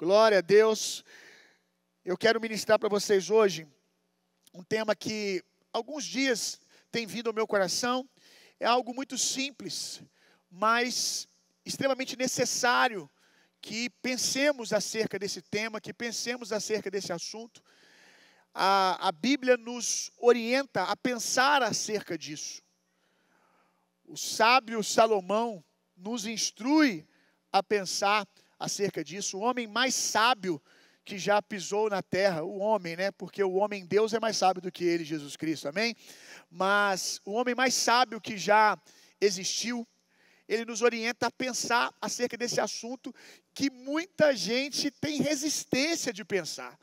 Glória a Deus. Eu quero ministrar para vocês hoje um tema que alguns dias tem vindo ao meu coração. É algo muito simples, mas extremamente necessário que pensemos acerca desse tema, que pensemos acerca desse assunto. A Bíblia nos orienta a pensar acerca disso. O sábio Salomão nos instrui a pensar acerca disso. O homem mais sábio que já pisou na terra, o homem, né? Porque o homem Deus é mais sábio do que ele, Jesus Cristo, amém? Mas o homem mais sábio que já existiu, ele nos orienta a pensar acerca desse assunto que muita gente tem resistência de pensar.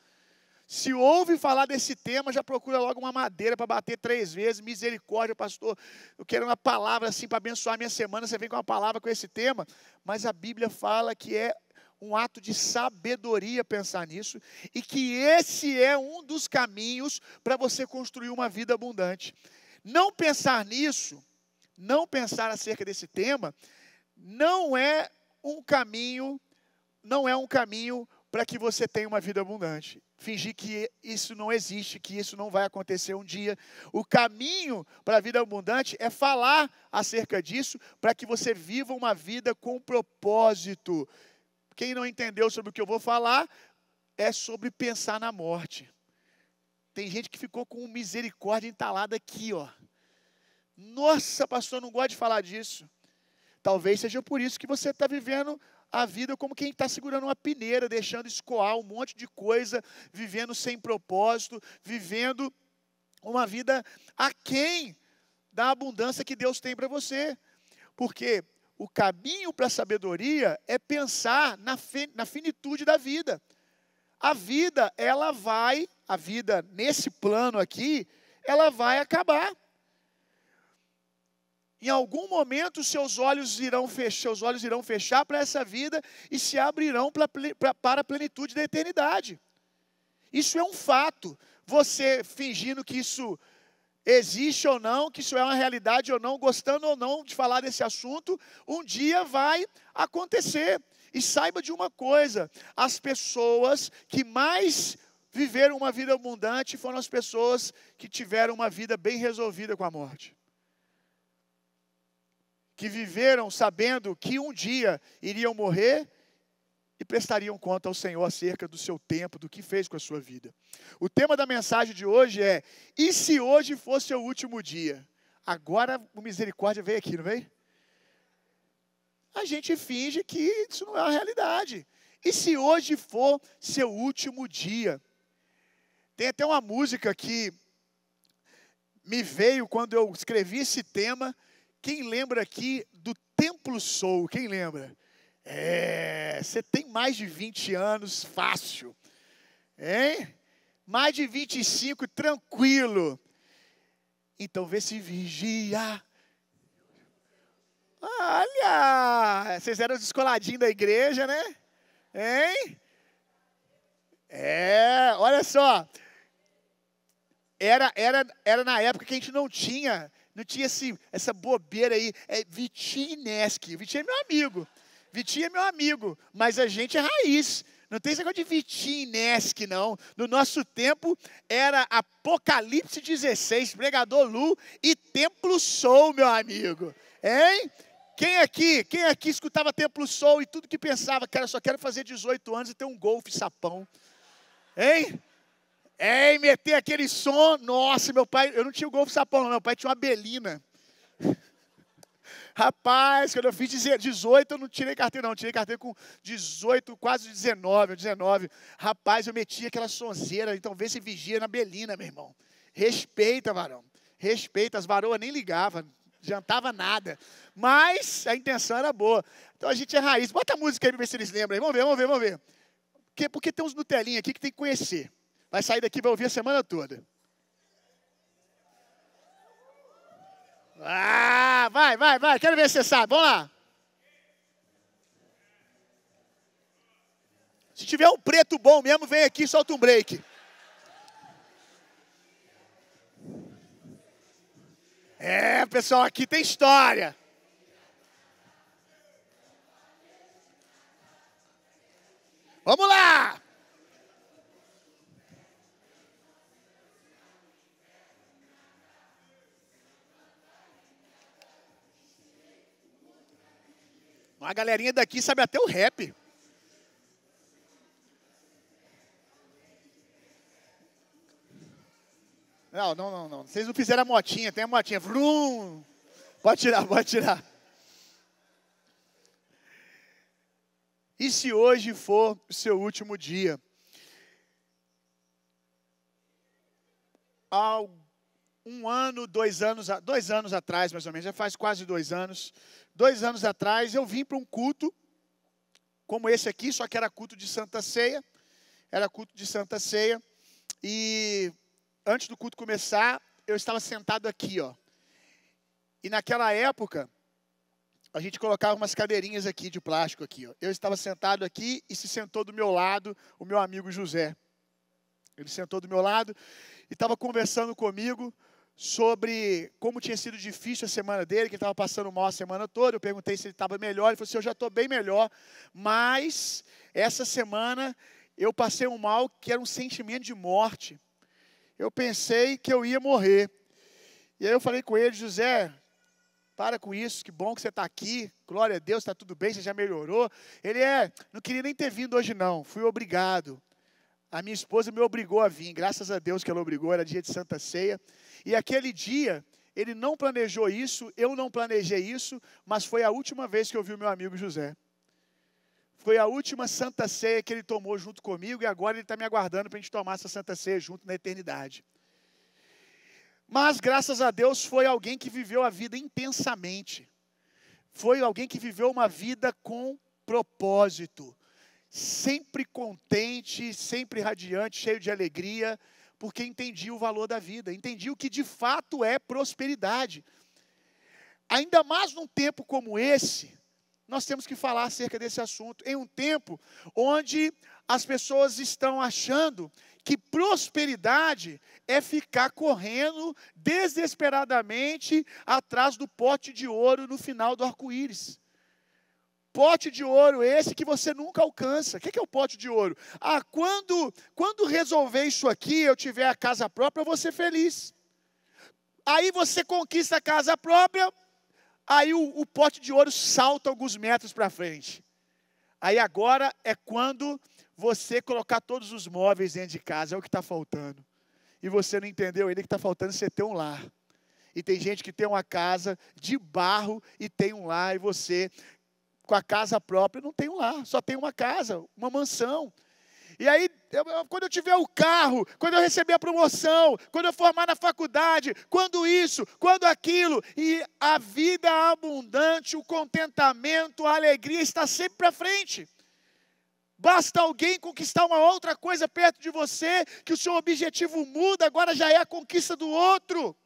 Se ouve falar desse tema, já procura logo uma madeira para bater 3 vezes. Misericórdia, pastor, eu quero uma palavra assim para abençoar a minha semana. Você vem com uma palavra com esse tema. Mas a Bíblia fala que é um ato de sabedoria pensar nisso. E que esse é um dos caminhos para você construir uma vida abundante. Não pensar nisso, não pensar acerca desse tema, não é um caminho para que você tenha uma vida abundante. Fingir que isso não existe, que isso não vai acontecer um dia. O caminho para a vida abundante é falar acerca disso, para que você viva uma vida com propósito. Quem não entendeu sobre o que eu vou falar, é sobre pensar na morte. Tem gente que ficou com misericórdia entalada aqui, ó. Nossa, pastor, não gosto de falar disso. Talvez seja por isso que você está vivendo a vida como quem está segurando uma peneira, deixando escoar um monte de coisa, vivendo sem propósito, vivendo uma vida aquém da abundância que Deus tem para você. Porque o caminho para a sabedoria é pensar na finitude da vida. A vida nesse plano aqui, ela vai acabar. Em algum momento, seus olhos irão fechar para essa vida e se abrirão para a plenitude da eternidade. Isso é um fato. Você fingindo que isso existe ou não, que isso é uma realidade ou não, gostando ou não de falar desse assunto, um dia vai acontecer. E saiba de uma coisa, as pessoas que mais viveram uma vida abundante foram as pessoas que tiveram uma vida bem resolvida com a morte. Que viveram sabendo que um dia iriam morrer e prestariam conta ao Senhor acerca do seu tempo, do que fez com a sua vida. O tema da mensagem de hoje é: e se hoje fosse o último dia? Agora o misericórdia veio aqui, não veio? A gente finge que isso não é uma realidade. E se hoje for seu último dia? Tem até uma música que me veio quando eu escrevi esse tema. Quem lembra aqui do Templo Soul? Quem lembra? Você tem mais de 20 anos, fácil. Hein? Mais de 25, tranquilo. Então vê se vigia. Olha! Vocês eram os descoladinhos da igreja, né? Hein? Olha só. Era na época que a gente não tinha essa bobeira aí. Vitinho e Nesk. Vitinho é meu amigo. Mas a gente é raiz. Não tem esse negócio de Vitinho e Nesk, não. No nosso tempo era Apocalipse 16, Pregador Lu e Templo Soul, meu amigo. Hein? Quem aqui escutava Templo Soul e tudo que pensava, cara, só quero fazer 18 anos e ter um Golf sapão. Hein? Meter aquele som. Nossa, meu pai, eu não tinha o Golf sapão, não. Meu pai tinha uma Belina. Rapaz, quando eu fiz 18, eu não tirei carteira, não. Tirei carteira com 18, quase 19. Rapaz, eu metia aquela sonzeira. Então, vê se vigia na Belina, meu irmão. Respeita, varão. Respeita. As varoas nem ligavam. Jantava nada. Mas a intenção era boa. Então, a gente é raiz. Bota a música aí para ver se eles lembram. Vamos ver. Porque tem uns Nutelinha aqui que tem que conhecer. Vai sair daqui e vai ouvir a semana toda. Vai. Quero ver se você sabe. Vamos lá. Se tiver um preto bom mesmo, vem aqui e solta um break. Pessoal, aqui tem história. Vamos lá. A galerinha daqui sabe até o rap. Não. Vocês não fizeram a motinha, tem a motinha. Vrum. Pode tirar. E se hoje for o seu último dia? Há 1 ano, 2 anos atrás, mais ou menos, já faz quase 2 anos. 2 anos atrás, eu vim para um culto, como esse aqui, só que era culto de Santa Ceia. E antes do culto começar, eu estava sentado aqui, ó. E naquela época, a gente colocava umas cadeirinhas aqui de plástico aqui, ó. Eu estava sentado aqui e se sentou do meu lado o meu amigo José. Ele sentou do meu lado e estava conversando comigo sobre como tinha sido difícil a semana dele, que ele estava passando mal a semana toda. Eu perguntei se ele estava melhor, ele falou assim, eu já estou bem melhor, mas essa semana eu passei um mal que era um sentimento de morte. Eu pensei que eu ia morrer. E aí eu falei com ele, José, para com isso, que bom que você está aqui, glória a Deus, está tudo bem, você já melhorou. Ele não queria nem ter vindo hoje não, fui obrigado. A minha esposa me obrigou a vir, graças a Deus que ela obrigou, era dia de Santa Ceia. E aquele dia, ele não planejou isso, eu não planejei isso, mas foi a última vez que eu vi o meu amigo José. Foi a última Santa Ceia que ele tomou junto comigo e agora ele está me aguardando para a gente tomar essa Santa Ceia junto na eternidade. Mas, graças a Deus, foi alguém que viveu a vida intensamente. Foi alguém que viveu uma vida com propósito. Sempre contente, sempre radiante, cheio de alegria, porque entendia o valor da vida, entendia o que de fato é prosperidade. Ainda mais num tempo como esse, nós temos que falar acerca desse assunto. Em um tempo onde as pessoas estão achando que prosperidade é ficar correndo desesperadamente atrás do pote de ouro no final do arco-íris. Pote de ouro esse que você nunca alcança. O que é o pote de ouro? Quando resolver isso aqui, eu tiver a casa própria, eu vou ser feliz. Aí você conquista a casa própria, aí o pote de ouro salta alguns metros para frente. Aí agora é quando você colocar todos os móveis dentro de casa, é o que está faltando. E você não entendeu ainda que está faltando você ter um lar. E tem gente que tem uma casa de barro e tem um lar, e você, com a casa própria, não tem um lar, só tem uma casa, uma mansão. E aí, quando eu tiver o carro, quando eu receber a promoção, quando eu formar na faculdade, quando isso, quando aquilo, e a vida abundante, o contentamento, a alegria está sempre para frente. Basta alguém conquistar uma outra coisa perto de você, que o seu objetivo muda, agora já é a conquista do outro.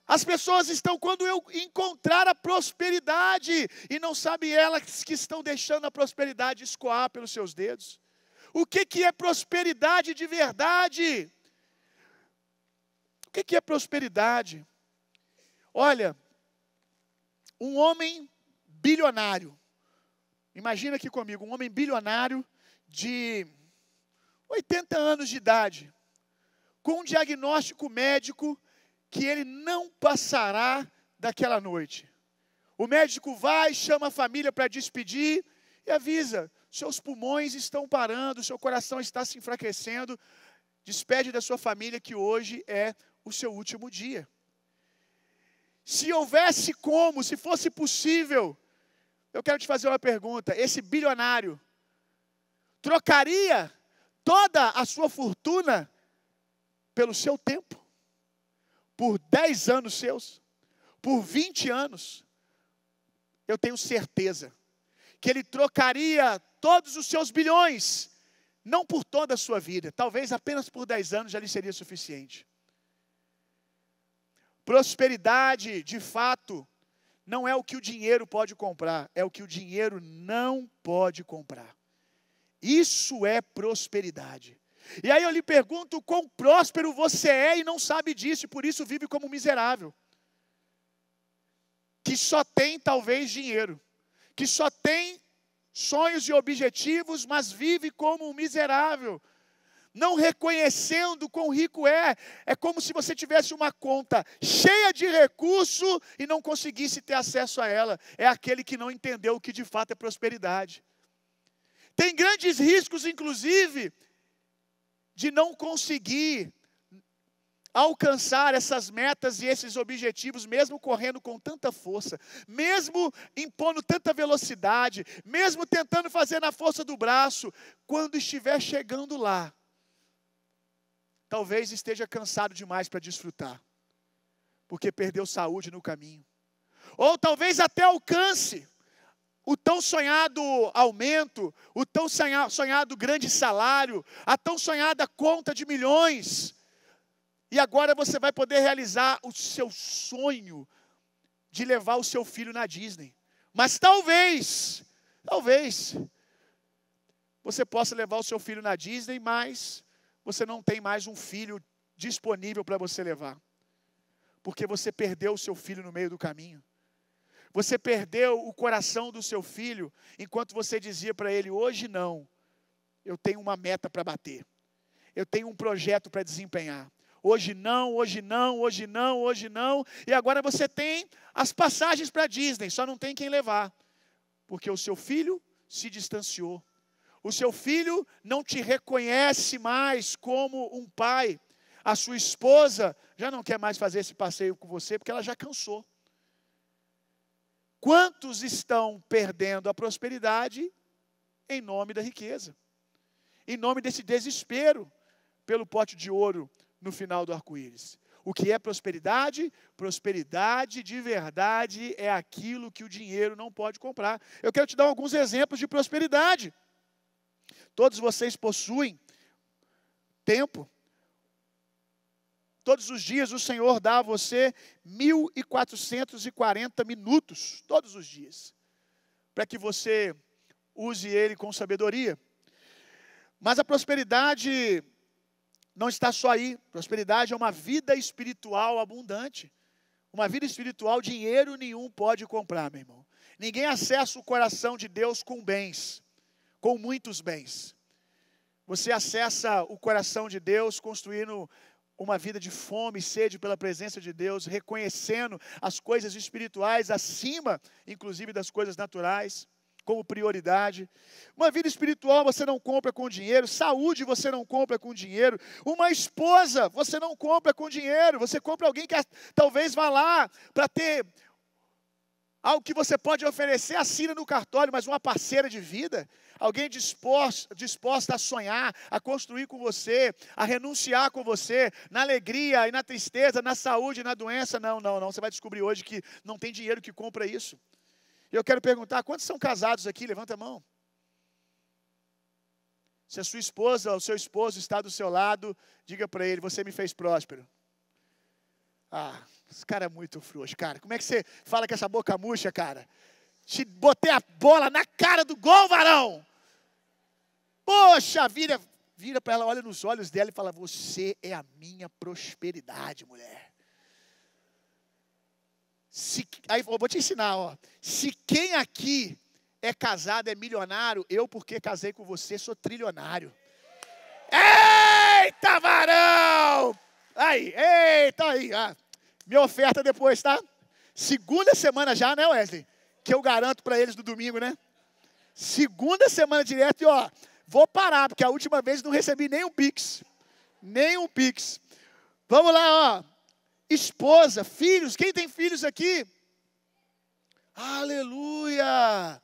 As pessoas estão, quando eu encontrar a prosperidade, e não sabem elas que estão deixando a prosperidade escoar pelos seus dedos. O que é prosperidade de verdade? O que é prosperidade? Olha, um homem bilionário, imagina aqui comigo, um homem bilionário de 80 anos de idade, com um diagnóstico médico que ele não passará daquela noite. O médico vai, chama a família para despedir e avisa, seus pulmões estão parando, seu coração está se enfraquecendo, despede da sua família que hoje é o seu último dia. Se houvesse como, se fosse possível, eu quero te fazer uma pergunta, esse bilionário trocaria toda a sua fortuna pelo seu tempo? Por 10 anos seus? Por 20 anos? Eu tenho certeza que ele trocaria todos os seus bilhões, não por toda a sua vida, talvez apenas por 10 anos já lhe seria suficiente. Prosperidade, de fato, não é o que o dinheiro pode comprar, é o que o dinheiro não pode comprar. Isso é prosperidade. E aí eu lhe pergunto, quão próspero você é e não sabe disso, e por isso vive como um miserável. Que só tem talvez dinheiro, que só tem sonhos e objetivos, mas vive como um miserável. não reconhecendo quão rico é. É como se você tivesse uma conta cheia de recurso e não conseguisse ter acesso a ela. É aquele que não entendeu o que de fato é prosperidade. Tem grandes riscos, inclusive, de não conseguir alcançar essas metas e esses objetivos, mesmo correndo com tanta força, mesmo impondo tanta velocidade, mesmo tentando fazer na força do braço, quando estiver chegando lá, talvez esteja cansado demais para desfrutar, porque perdeu saúde no caminho. Ou talvez até alcance o tão sonhado aumento, o tão sonhado grande salário, a tão sonhada conta de milhões. E agora você vai poder realizar o seu sonho de levar o seu filho na Disney. Mas talvez, você possa levar o seu filho na Disney, mas você não tem mais um filho disponível para você levar. Porque você perdeu o seu filho no meio do caminho. Você perdeu o coração do seu filho, enquanto você dizia para ele, hoje não, eu tenho uma meta para bater. Eu tenho um projeto para desempenhar. Hoje não, hoje não, hoje não, hoje não. E agora você tem as passagens para a Disney, só não tem quem levar. Porque o seu filho se distanciou. O seu filho não te reconhece mais como um pai. A sua esposa já não quer mais fazer esse passeio com você, porque ela já cansou. Quantos estão perdendo a prosperidade em nome da riqueza? Em nome desse desespero pelo pote de ouro no final do arco-íris. O que é prosperidade? Prosperidade de verdade é aquilo que o dinheiro não pode comprar. Eu quero te dar alguns exemplos de prosperidade. Todos vocês possuem tempo. Todos os dias o Senhor dá a você 1.440 minutos, todos os dias, para que você use ele com sabedoria. Mas a prosperidade não está só aí. Prosperidade é uma vida espiritual abundante. Uma vida espiritual, dinheiro nenhum pode comprar, meu irmão. Ninguém acessa o coração de Deus com bens, com muitos bens. Você acessa o coração de Deus construindo uma vida de fome e sede pela presença de Deus, reconhecendo as coisas espirituais acima, inclusive, das coisas naturais, como prioridade. Uma vida espiritual você não compra com dinheiro, saúde você não compra com dinheiro, uma esposa você não compra com dinheiro, você compra alguém que talvez vá lá para ter algo que você pode oferecer, assina no cartório, mas uma parceira de vida, alguém disposta a sonhar, a construir com você, a renunciar com você, na alegria e na tristeza, na saúde e na doença, não, você vai descobrir hoje que não tem dinheiro que compra isso. E eu quero perguntar, quantos são casados aqui? Levanta a mão. Se a sua esposa ou o seu esposo está do seu lado, diga para ele, você me fez próspero. Ah, esse cara é muito frouxo, cara. Como é que você fala com essa boca murcha, cara? Te botei a bola na cara do gol, varão. Poxa, vira para ela, olha nos olhos dela e fala, você é a minha prosperidade, mulher. Aí eu vou te ensinar, ó. Se quem aqui é casado, é milionário, eu, porque casei com você, sou trilionário. Eita, varão! Eita aí. Minha oferta depois, tá? Segunda semana já, né, Wesley? Que eu garanto para eles no domingo, né? Segunda semana direto e, ó, vou parar, porque a última vez não recebi nenhum Pix. Nenhum Pix. Vamos lá, ó. Esposa, filhos, quem tem filhos aqui? Aleluia!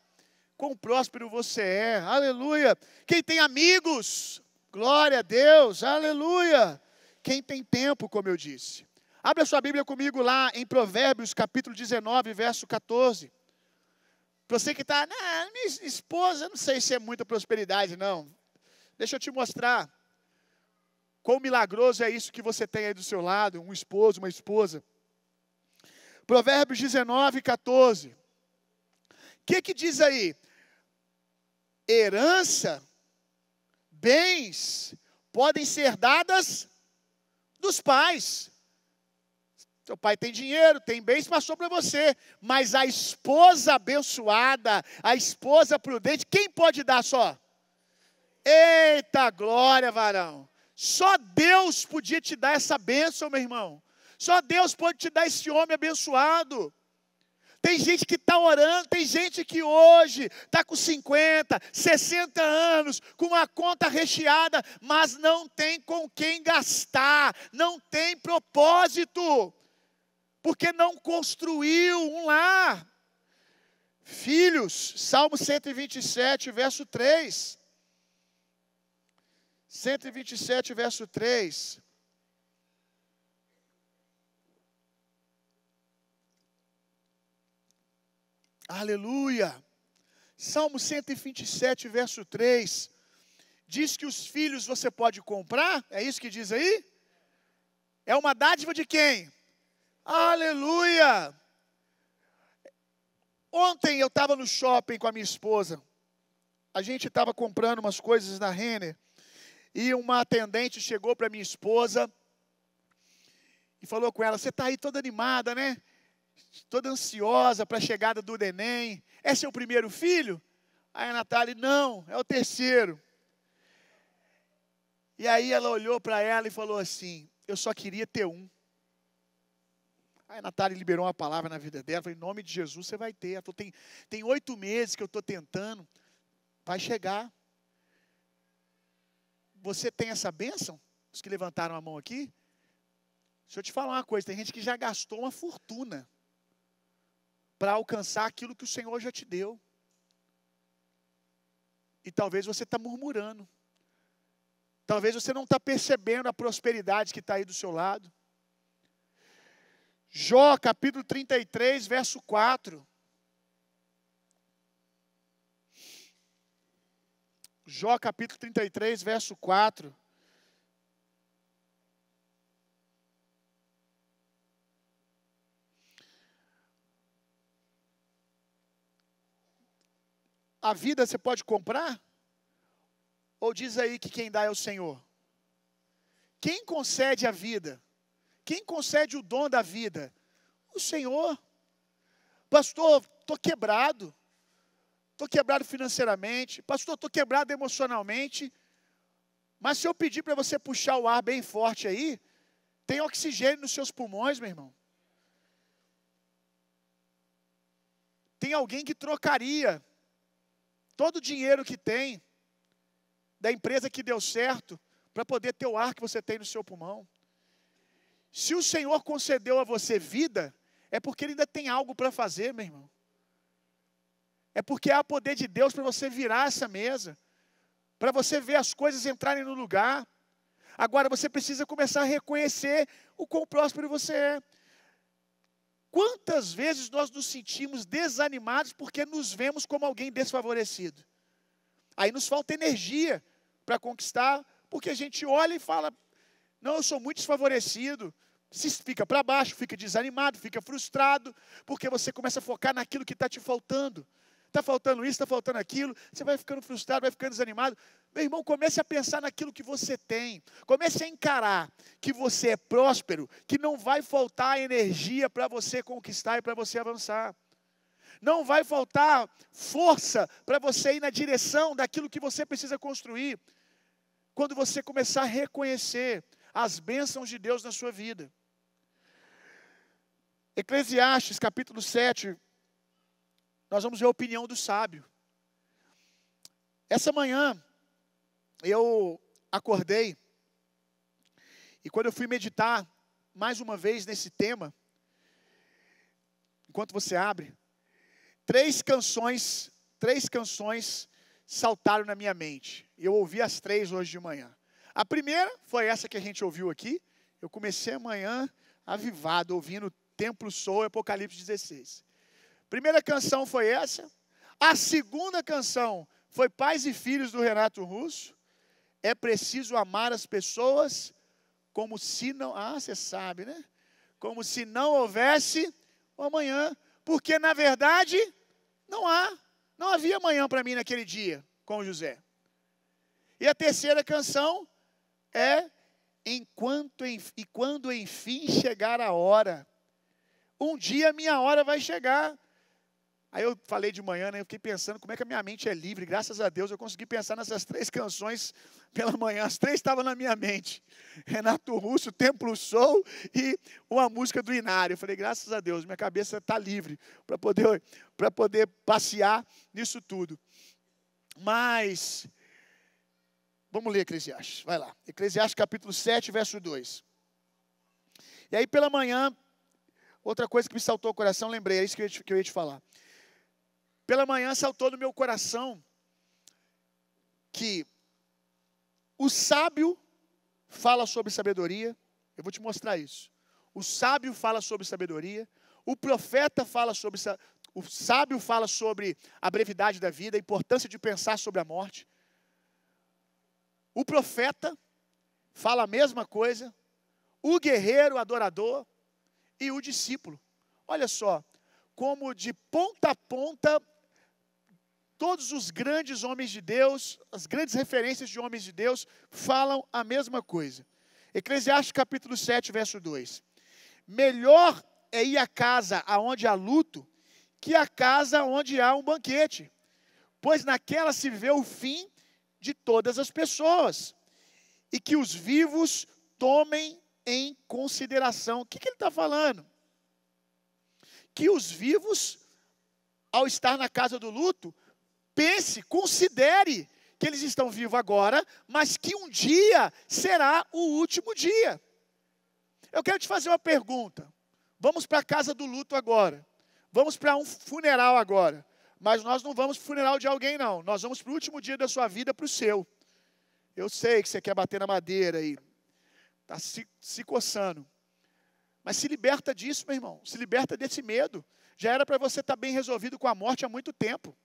Quão próspero você é, aleluia! Quem tem amigos? Glória a Deus, aleluia! Quem tem tempo, como eu disse. Abra sua Bíblia comigo lá em Provérbios, capítulo 19, verso 14. Você que está, minha esposa, não sei se é muita prosperidade, não. Deixa eu te mostrar. Quão milagroso é isso que você tem aí do seu lado, um esposo, uma esposa. Provérbios 19, 14. O que diz aí? Herança, bens, podem ser dadas dos pais. Seu pai tem dinheiro, tem bens, passou para você. Mas a esposa abençoada, a esposa prudente, quem pode dar só? Eita glória, varão. Só Deus podia te dar essa bênção, meu irmão. Só Deus pode te dar esse homem abençoado. Tem gente que está orando, tem gente que hoje está com 50, 60 anos, com uma conta recheada, mas não tem com quem gastar, não tem propósito, porque não construiu um lar. Filhos, Salmo 127, verso 3. 127, verso 3. Aleluia. Salmo 127, verso 3. Diz que os filhos você pode comprar. É isso que diz aí? É uma dádiva de quem? Aleluia. Ontem eu estava no shopping com a minha esposa. A gente estava comprando umas coisas na Renner. E uma atendente chegou para minha esposa e falou com ela: você está aí toda animada, né? Toda ansiosa para a chegada do neném. É seu primeiro filho? Aí a Natália: não, é o terceiro. E aí ela olhou para ela e falou assim: eu só queria ter um. Aí a Natália liberou uma palavra na vida dela. Falei: em nome de Jesus você vai ter. Ela falou: tem 8 meses que eu estou tentando. Vai chegar. Você tem essa bênção? Os que levantaram a mão aqui. Deixa eu te falar uma coisa. Tem gente que já gastou uma fortuna para alcançar aquilo que o Senhor já te deu. E talvez você está murmurando. Talvez você não está percebendo a prosperidade que está aí do seu lado. Jó, capítulo 33, verso 4. Jó, capítulo 33, verso 4. A vida você pode comprar? Ou diz aí que quem dá é o Senhor? Quem concede a vida? Quem concede o dom da vida? O Senhor. Pastor, estou quebrado. Estou quebrado financeiramente. Pastor, estou quebrado emocionalmente. Mas se eu pedir para você puxar o ar bem forte aí, tem oxigênio nos seus pulmões, meu irmão. Tem alguém que trocaria todo o dinheiro que tem, da empresa que deu certo, para poder ter o ar que você tem no seu pulmão. Se o Senhor concedeu a você vida, é porque Ele ainda tem algo para fazer, meu irmão. É porque há poder de Deus para você virar essa mesa, para você ver as coisas entrarem no lugar. Agora você precisa começar a reconhecer o quão próspero você é. Quantas vezes nós nos sentimos desanimados porque nos vemos como alguém desfavorecido? Aí nos falta energia para conquistar, porque a gente olha e fala: não, eu sou muito desfavorecido. Se fica para baixo, fica desanimado, fica frustrado, porque você começa a focar naquilo que está te faltando. Está faltando isso, está faltando aquilo, você vai ficando frustrado, vai ficando desanimado. Meu irmão, comece a pensar naquilo que você tem. Comece a encarar que você é próspero, que não vai faltar energia para você conquistar e para você avançar. Não vai faltar força para você ir na direção daquilo que você precisa construir, quando você começar a reconhecer as bênçãos de Deus na sua vida. Eclesiastes, capítulo 7, nós vamos ver a opinião do sábio. Essa manhã, eu acordei, e quando eu fui meditar, mais uma vez nesse tema, enquanto você abre, três canções saltaram na minha mente. Eu ouvi as 3 hoje de manhã. A primeira foi essa que a gente ouviu aqui. Eu comecei amanhã avivado, ouvindo Templo Soul, Apocalipse 16. Primeira canção foi essa. A segunda canção foi Pais e Filhos, do Renato Russo. É preciso amar as pessoas como se não... Ah, você sabe, né? Como se não houvesse o amanhã. Porque, na verdade, não havia amanhã para mim naquele dia, com o José. E a terceira canção é quando enfim chegar a hora. Um dia a minha hora vai chegar. Aí eu falei de manhã, né? Eu fiquei pensando como é que a minha mente é livre. Graças a Deus eu consegui pensar nessas 3 canções pela manhã, as 3 estavam na minha mente. Renato Russo, Templo Soul e uma música do Inário. Eu falei, graças a Deus, minha cabeça está livre para poder passear nisso tudo. Mas, vamos ler Eclesiastes, vai lá. Eclesiastes capítulo 7, verso 2. E aí pela manhã, outra coisa que me saltou ao coração, lembrei, é isso que eu ia te falar. Pela manhã saltou no meu coração que o sábio fala sobre sabedoria. Eu vou te mostrar isso. O sábio fala sobre sabedoria. O profeta fala sobre... O sábio fala sobre a brevidade da vida, a importância de pensar sobre a morte. O profeta fala a mesma coisa. O guerreiro, o adorador e o discípulo. Olha só, como de ponta a ponta, todos os grandes homens de Deus, as grandes referências de homens de Deus, falam a mesma coisa. Eclesiastes capítulo 7, verso 2. Melhor é ir à casa aonde há luto, que a casa onde há um banquete, pois naquela se vê o fim de todas as pessoas, e que os vivos tomem em consideração. O que ele está falando? Que os vivos, ao estar na casa do luto, pense, considere que eles estão vivos agora, mas que um dia será o último dia. Eu quero te fazer uma pergunta. Vamos para a casa do luto agora. Vamos para um funeral agora. Mas nós não vamos para o funeral de alguém, não. Nós vamos para o último dia da sua vida, para o seu. Eu sei que você quer bater na madeira aí. Está se coçando. Mas se liberta disso, meu irmão. Se liberta desse medo. Já era para você estar bem resolvido com a morte há muito tempo.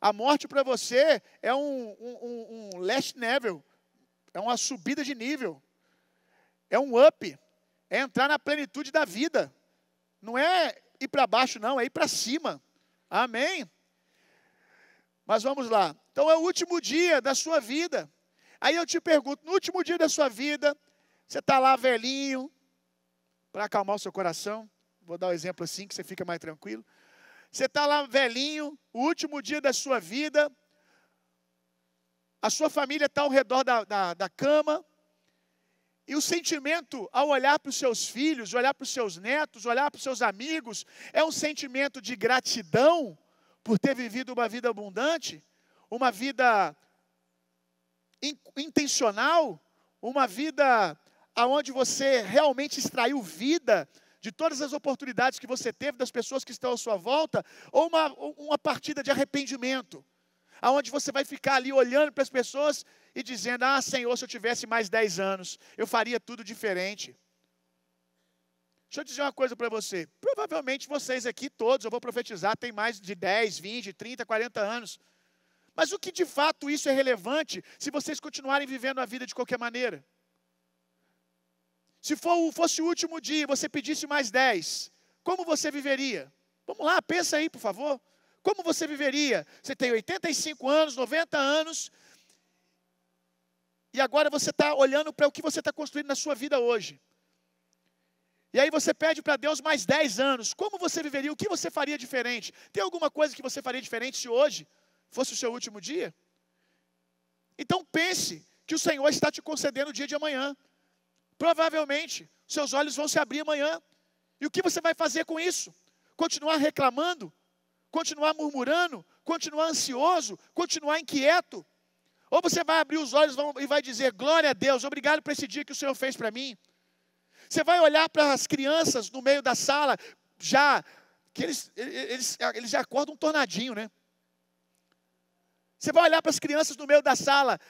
A morte para você é um last level. É uma subida de nível. É um up. É entrar na plenitude da vida. Não é ir para baixo, não. É ir para cima. Amém? Mas vamos lá. Então é o último dia da sua vida. Aí eu te pergunto, no último dia da sua vida, você está lá velhinho, para acalmar o seu coração. Vou dar um exemplo assim, que você fica mais tranquilo. Você está lá velhinho, o último dia da sua vida, a sua família está ao redor da cama, e o sentimento ao olhar para os seus filhos, olhar para os seus netos, olhar para os seus amigos, é um sentimento de gratidão por ter vivido uma vida abundante, uma vida intencional, uma vida onde você realmente extraiu vida de todas as oportunidades que você teve, das pessoas que estão à sua volta, ou uma partida de arrependimento, onde você vai ficar ali olhando para as pessoas e dizendo, Senhor, se eu tivesse mais 10 anos, eu faria tudo diferente. Deixa eu dizer uma coisa para você, provavelmente vocês aqui todos, eu vou profetizar, têm mais de 10, 20, 30, 40 anos, mas o que de fato isso é relevante se vocês continuarem vivendo a vida de qualquer maneira? Se fosse o último dia e você pedisse mais 10, como você viveria? Vamos lá, pensa aí, por favor. Como você viveria? Você tem 85 anos, 90 anos, e agora você está olhando para o que você está construindo na sua vida hoje. E aí você pede para Deus mais 10 anos. Como você viveria? O que você faria diferente? Tem alguma coisa que você faria diferente se hoje fosse o seu último dia? Então pense que o Senhor está te concedendo o dia de amanhã. Provavelmente, seus olhos vão se abrir amanhã. E o que você vai fazer com isso? Continuar reclamando? Continuar murmurando? Continuar ansioso? Continuar inquieto? Ou você vai abrir os olhos e vai dizer, glória a Deus, obrigado por esse dia que o Senhor fez para mim. Você vai olhar para as crianças no meio da sala, que eles já acordam um tornadinho, né? Você vai olhar para as crianças no meio da sala.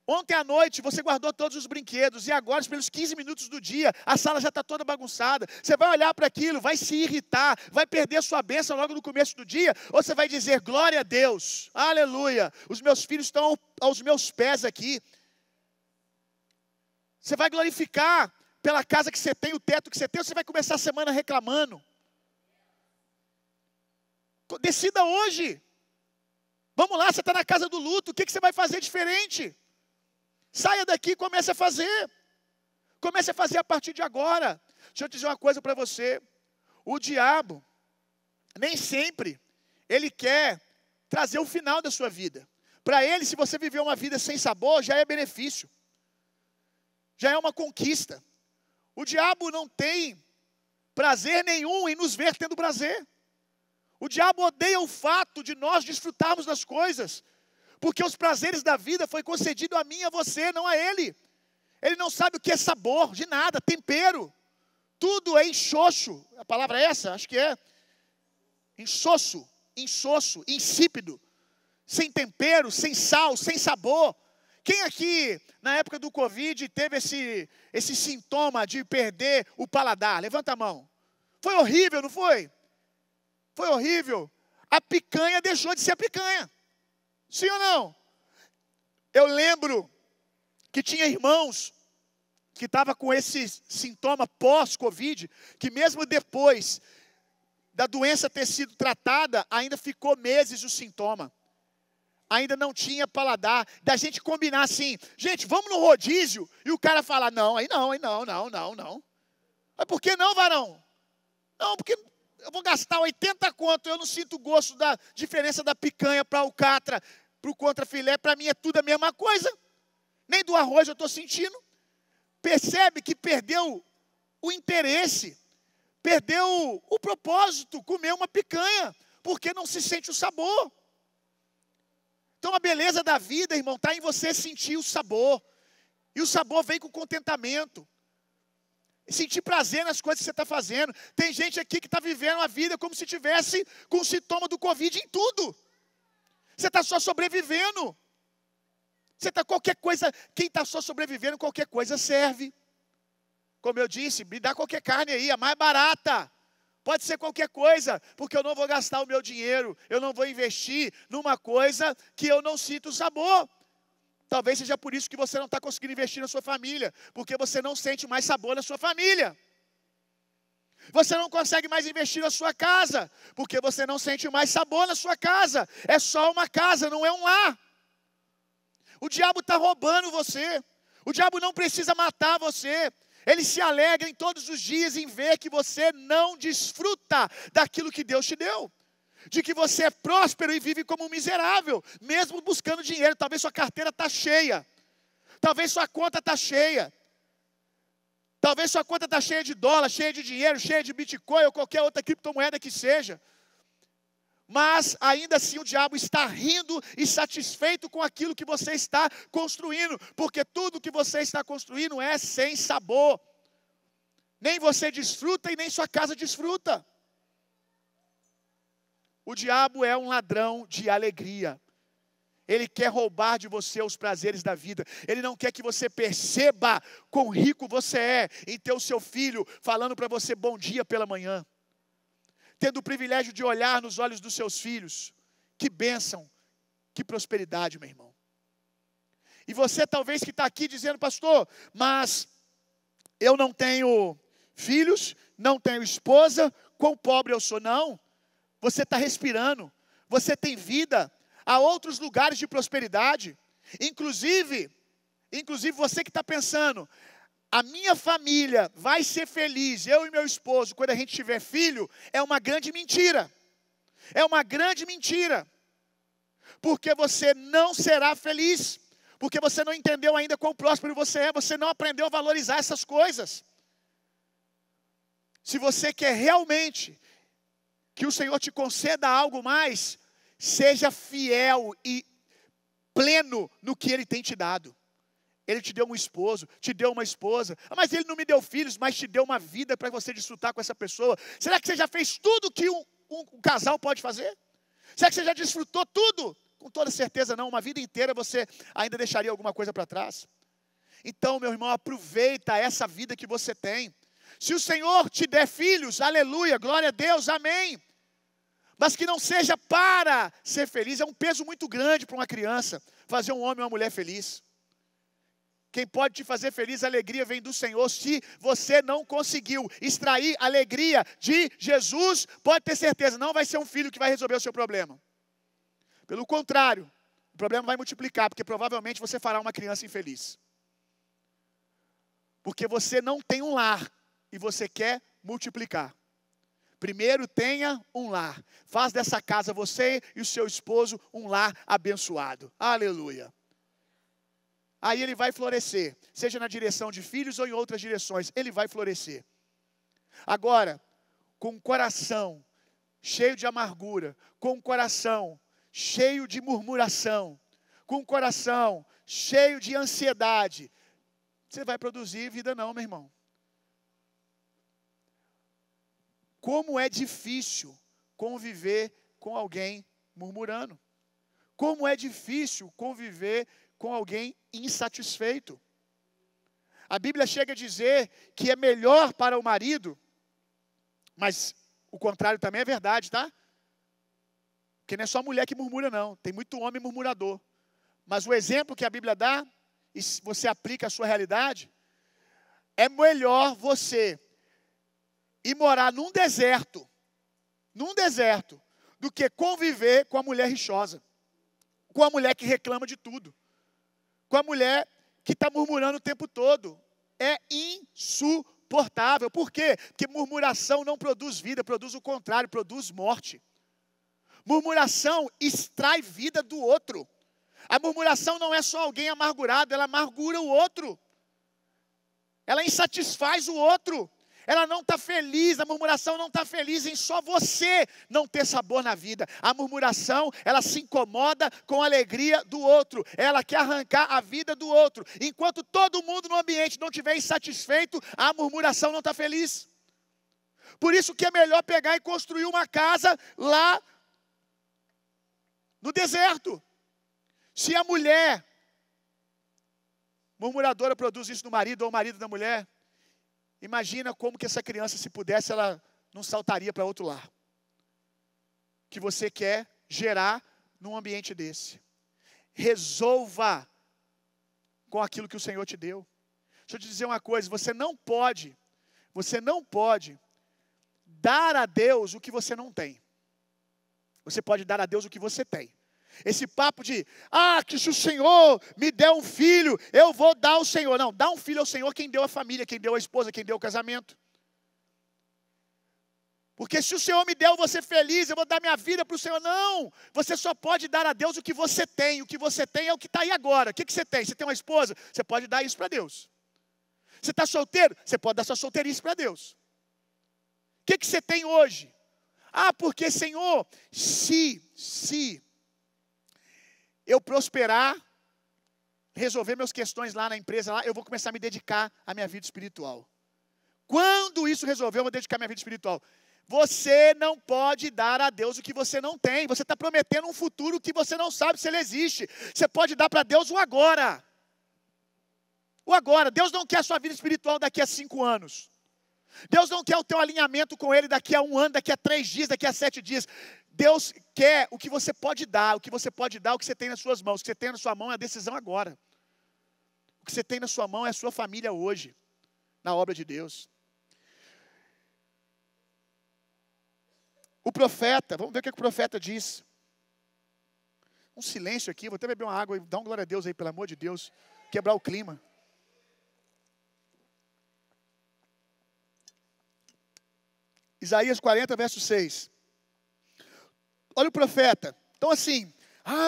Ontem à noite você guardou todos os brinquedos e agora, pelos 15 minutos do dia, a sala já está toda bagunçada. Você vai olhar para aquilo, vai se irritar, vai perder a sua bênção logo no começo do dia, ou você vai dizer, glória a Deus, aleluia, os meus filhos estão aos meus pés aqui. Você vai glorificar pela casa que você tem, o teto que você tem, ou você vai começar a semana reclamando? Decida hoje. Vamos lá, você está na casa do luto, o que você vai fazer diferente? Saia daqui e comece a fazer. Comece a fazer a partir de agora. Deixa eu dizer uma coisa para você. O diabo, nem sempre, ele quer trazer o final da sua vida. Para ele, se você viver uma vida sem sabor, já é benefício. Já é uma conquista. O diabo não tem prazer nenhum em nos ver tendo prazer. O diabo odeia o fato de nós desfrutarmos das coisas, porque os prazeres da vida foi concedido a mim e a você, não a ele. Ele não sabe o que é sabor, de nada, tempero. Tudo é insosso. A palavra é essa? Acho que é. Insosso, insípido. Sem tempero, sem sal, sem sabor. Quem aqui, na época do Covid, teve esse sintoma de perder o paladar? Levanta a mão. Foi horrível, não foi? Foi horrível. A picanha deixou de ser a picanha. Sim ou não? Eu lembro que tinha irmãos que estavam com esse sintoma pós-Covid, que mesmo depois da doença ter sido tratada, ainda ficou meses o sintoma. Ainda não tinha paladar. Da gente combinar assim, gente, vamos no rodízio, e o cara fala, não. Mas por que não, varão? Não, porque eu vou gastar 80 conto, eu não sinto o gosto da diferença da picanha para o alcatra, para o contrafilé, para mim é tudo a mesma coisa. Nem do arroz eu estou sentindo. Percebe que perdeu o interesse, perdeu o propósito, comer uma picanha, porque não se sente o sabor. Então a beleza da vida, irmão, está em você sentir o sabor. E o sabor vem com contentamento. Sentir prazer nas coisas que você está fazendo. Tem gente aqui que está vivendo a vida como se tivesse com o sintoma do Covid em tudo. Você está só sobrevivendo. Você está qualquer coisa, quem está só sobrevivendo, qualquer coisa serve. Como eu disse, me dá qualquer carne aí, a mais barata. Pode ser qualquer coisa, porque eu não vou gastar o meu dinheiro, eu não vou investir numa coisa que eu não sinto o sabor. Talvez seja por isso que você não está conseguindo investir na sua família, porque você não sente mais sabor na sua família. Você não consegue mais investir na sua casa, porque você não sente mais sabor na sua casa. É só uma casa, não é um lar. O diabo está roubando você. O diabo não precisa matar você. Ele se alegra em todos os dias em ver que você não desfruta daquilo que Deus te deu. De que você é próspero e vive como um miserável, mesmo buscando dinheiro. Talvez sua carteira está cheia. Talvez sua conta está cheia. Talvez sua conta está cheia de dólar, cheia de dinheiro, cheia de Bitcoin ou qualquer outra criptomoeda que seja. Mas ainda assim o diabo está rindo e satisfeito com aquilo que você está construindo. Porque tudo que você está construindo é sem sabor. Nem você desfruta e nem sua casa desfruta. O diabo é um ladrão de alegria. Ele quer roubar de você os prazeres da vida. Ele não quer que você perceba quão rico você é em ter o seu filho falando para você bom dia pela manhã. Tendo o privilégio de olhar nos olhos dos seus filhos. Que bênção, que prosperidade, meu irmão. E você talvez que está aqui dizendo, pastor, mas eu não tenho filhos, não tenho esposa, quão pobre eu sou. Não, você está respirando, você tem vida. Há outros lugares de prosperidade. Inclusive você que está pensando, a minha família vai ser feliz, eu e meu esposo, quando a gente tiver filho, é uma grande mentira. É uma grande mentira. Porque você não será feliz. Porque você não entendeu ainda quão próspero você é. Você não aprendeu a valorizar essas coisas. Se você quer realmente que o Senhor te conceda algo mais, seja fiel e pleno no que Ele tem te dado. Ele te deu um esposo, te deu uma esposa. Mas Ele não me deu filhos, mas te deu uma vida para você desfrutar com essa pessoa. Será que você já fez tudo que um casal pode fazer? Será que você já desfrutou tudo? Com toda certeza não. Uma vida inteira você ainda deixaria alguma coisa para trás. Então, meu irmão, aproveita essa vida que você tem. Se o Senhor te der filhos, aleluia, glória a Deus, amém. Mas que não seja para ser feliz. É um peso muito grande para uma criança fazer um homem ou uma mulher feliz. Quem pode te fazer feliz, a alegria vem do Senhor. Se você não conseguiu extrair alegria de Jesus, pode ter certeza, não vai ser um filho que vai resolver o seu problema. Pelo contrário, o problema vai multiplicar, porque provavelmente você fará uma criança infeliz. Porque você não tem um lar e você quer multiplicar. Primeiro tenha um lar. Faz dessa casa você e o seu esposo um lar abençoado. Aleluia. Aí ele vai florescer, seja na direção de filhos ou em outras direções, ele vai florescer. Agora, com o coração cheio de amargura, com o coração cheio de murmuração, com o coração cheio de ansiedade, você vai produzir vida não, meu irmão. Como é difícil conviver com alguém murmurando. Como é difícil conviver com alguém insatisfeito. A Bíblia chega a dizer que é melhor para o marido, mas o contrário também é verdade, tá? Porque não é só mulher que murmura não, tem muito homem murmurador. Mas o exemplo que a Bíblia dá, e se você aplica a sua realidade, é melhor você ir morar num deserto, do que conviver com a mulher rixosa, com a mulher que reclama de tudo, com a mulher que está murmurando o tempo todo. É insuportável. Por quê? Porque murmuração não produz vida, produz o contrário, produz morte. Murmuração extrai vida do outro. A murmuração não é só alguém amargurado, ela amargura o outro. Ela insatisfaz o outro. Ela não está feliz, a murmuração não está feliz em só você não ter sabor na vida. A murmuração, ela se incomoda com a alegria do outro. Ela quer arrancar a vida do outro. Enquanto todo mundo no ambiente não estiver insatisfeito, a murmuração não está feliz. Por isso que é melhor pegar e construir uma casa lá no deserto. Se a mulher murmuradora produz isso no marido ou o marido da mulher, imagina como que essa criança, se pudesse, ela não saltaria para outro lar. Que você quer gerar num ambiente desse. Resolva com aquilo que o Senhor te deu. Deixa eu te dizer uma coisa, você não pode dar a Deus o que você não tem. Você pode dar a Deus o que você tem. Esse papo de, que se o Senhor me der um filho, eu vou dar ao Senhor. Não, dá um filho ao Senhor quem deu a família, quem deu a esposa, quem deu o casamento. Porque se o Senhor me der, eu vou ser feliz, eu vou dar minha vida para o Senhor. Não, você só pode dar a Deus o que você tem. O que você tem é o que está aí agora. O que você tem? Você tem uma esposa? Você pode dar isso para Deus. Você está solteiro? Você pode dar sua solteirice para Deus. O que você tem hoje? Porque Senhor, se eu prosperar, resolver meus questões lá na empresa, eu vou começar a me dedicar à minha vida espiritual. Quando isso resolver, eu vou dedicar à minha vida espiritual. Você não pode dar a Deus o que você não tem. Você está prometendo um futuro que você não sabe se ele existe. Você pode dar para Deus o agora. O agora. Deus não quer a sua vida espiritual daqui a 5 anos. Deus não quer o teu alinhamento com Ele daqui a 1 ano, daqui a 3 dias, daqui a 7 dias. Deus quer o que você pode dar, o que você tem nas suas mãos. O que você tem na sua mão é a decisão agora. O que você tem na sua mão é a sua família hoje, na obra de Deus. O profeta, vamos ver o que o profeta diz. Um silêncio aqui, vou até beber uma água e dar uma glória a Deus aí, pelo amor de Deus, quebrar o clima. Isaías 40, verso 6. Olha o profeta. Então assim,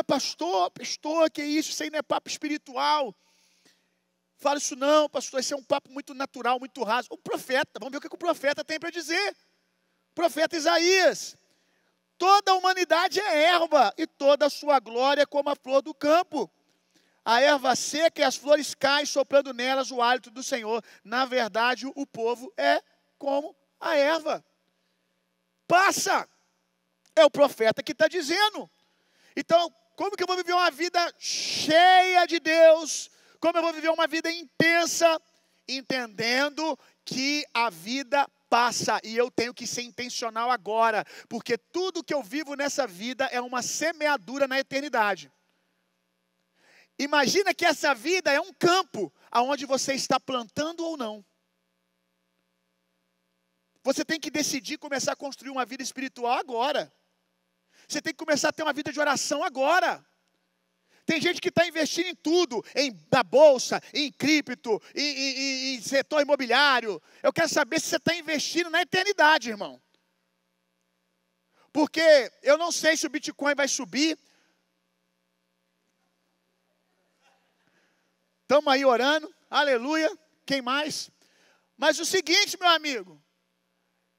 pastor, que isso? Isso aí não é papo espiritual. Fala isso não, pastor, isso é um papo muito natural, muito raso. O profeta, vamos ver o que o profeta tem para dizer. O profeta Isaías. Toda a humanidade é erva, e toda a sua glória é como a flor do campo. A erva seca e as flores caem, soprando nelas o hálito do Senhor. Na verdade, o povo é como a erva. Passa. É o profeta que está dizendo. Então, como que eu vou viver uma vida cheia de Deus? Como eu vou viver uma vida intensa? Entendendo que a vida passa e eu tenho que ser intencional agora. Porque tudo que eu vivo nessa vida é uma semeadura na eternidade. Imagina que essa vida é um campo onde você está plantando ou não. Você tem que decidir começar a construir uma vida espiritual agora. Você tem que começar a ter uma vida de oração agora. Tem gente que está investindo em tudo, na bolsa, em cripto, em setor imobiliário. Eu quero saber se você está investindo na eternidade, irmão. Porque eu não sei se o Bitcoin vai subir. Estamos aí orando, aleluia, quem mais? Mas o seguinte, meu amigo,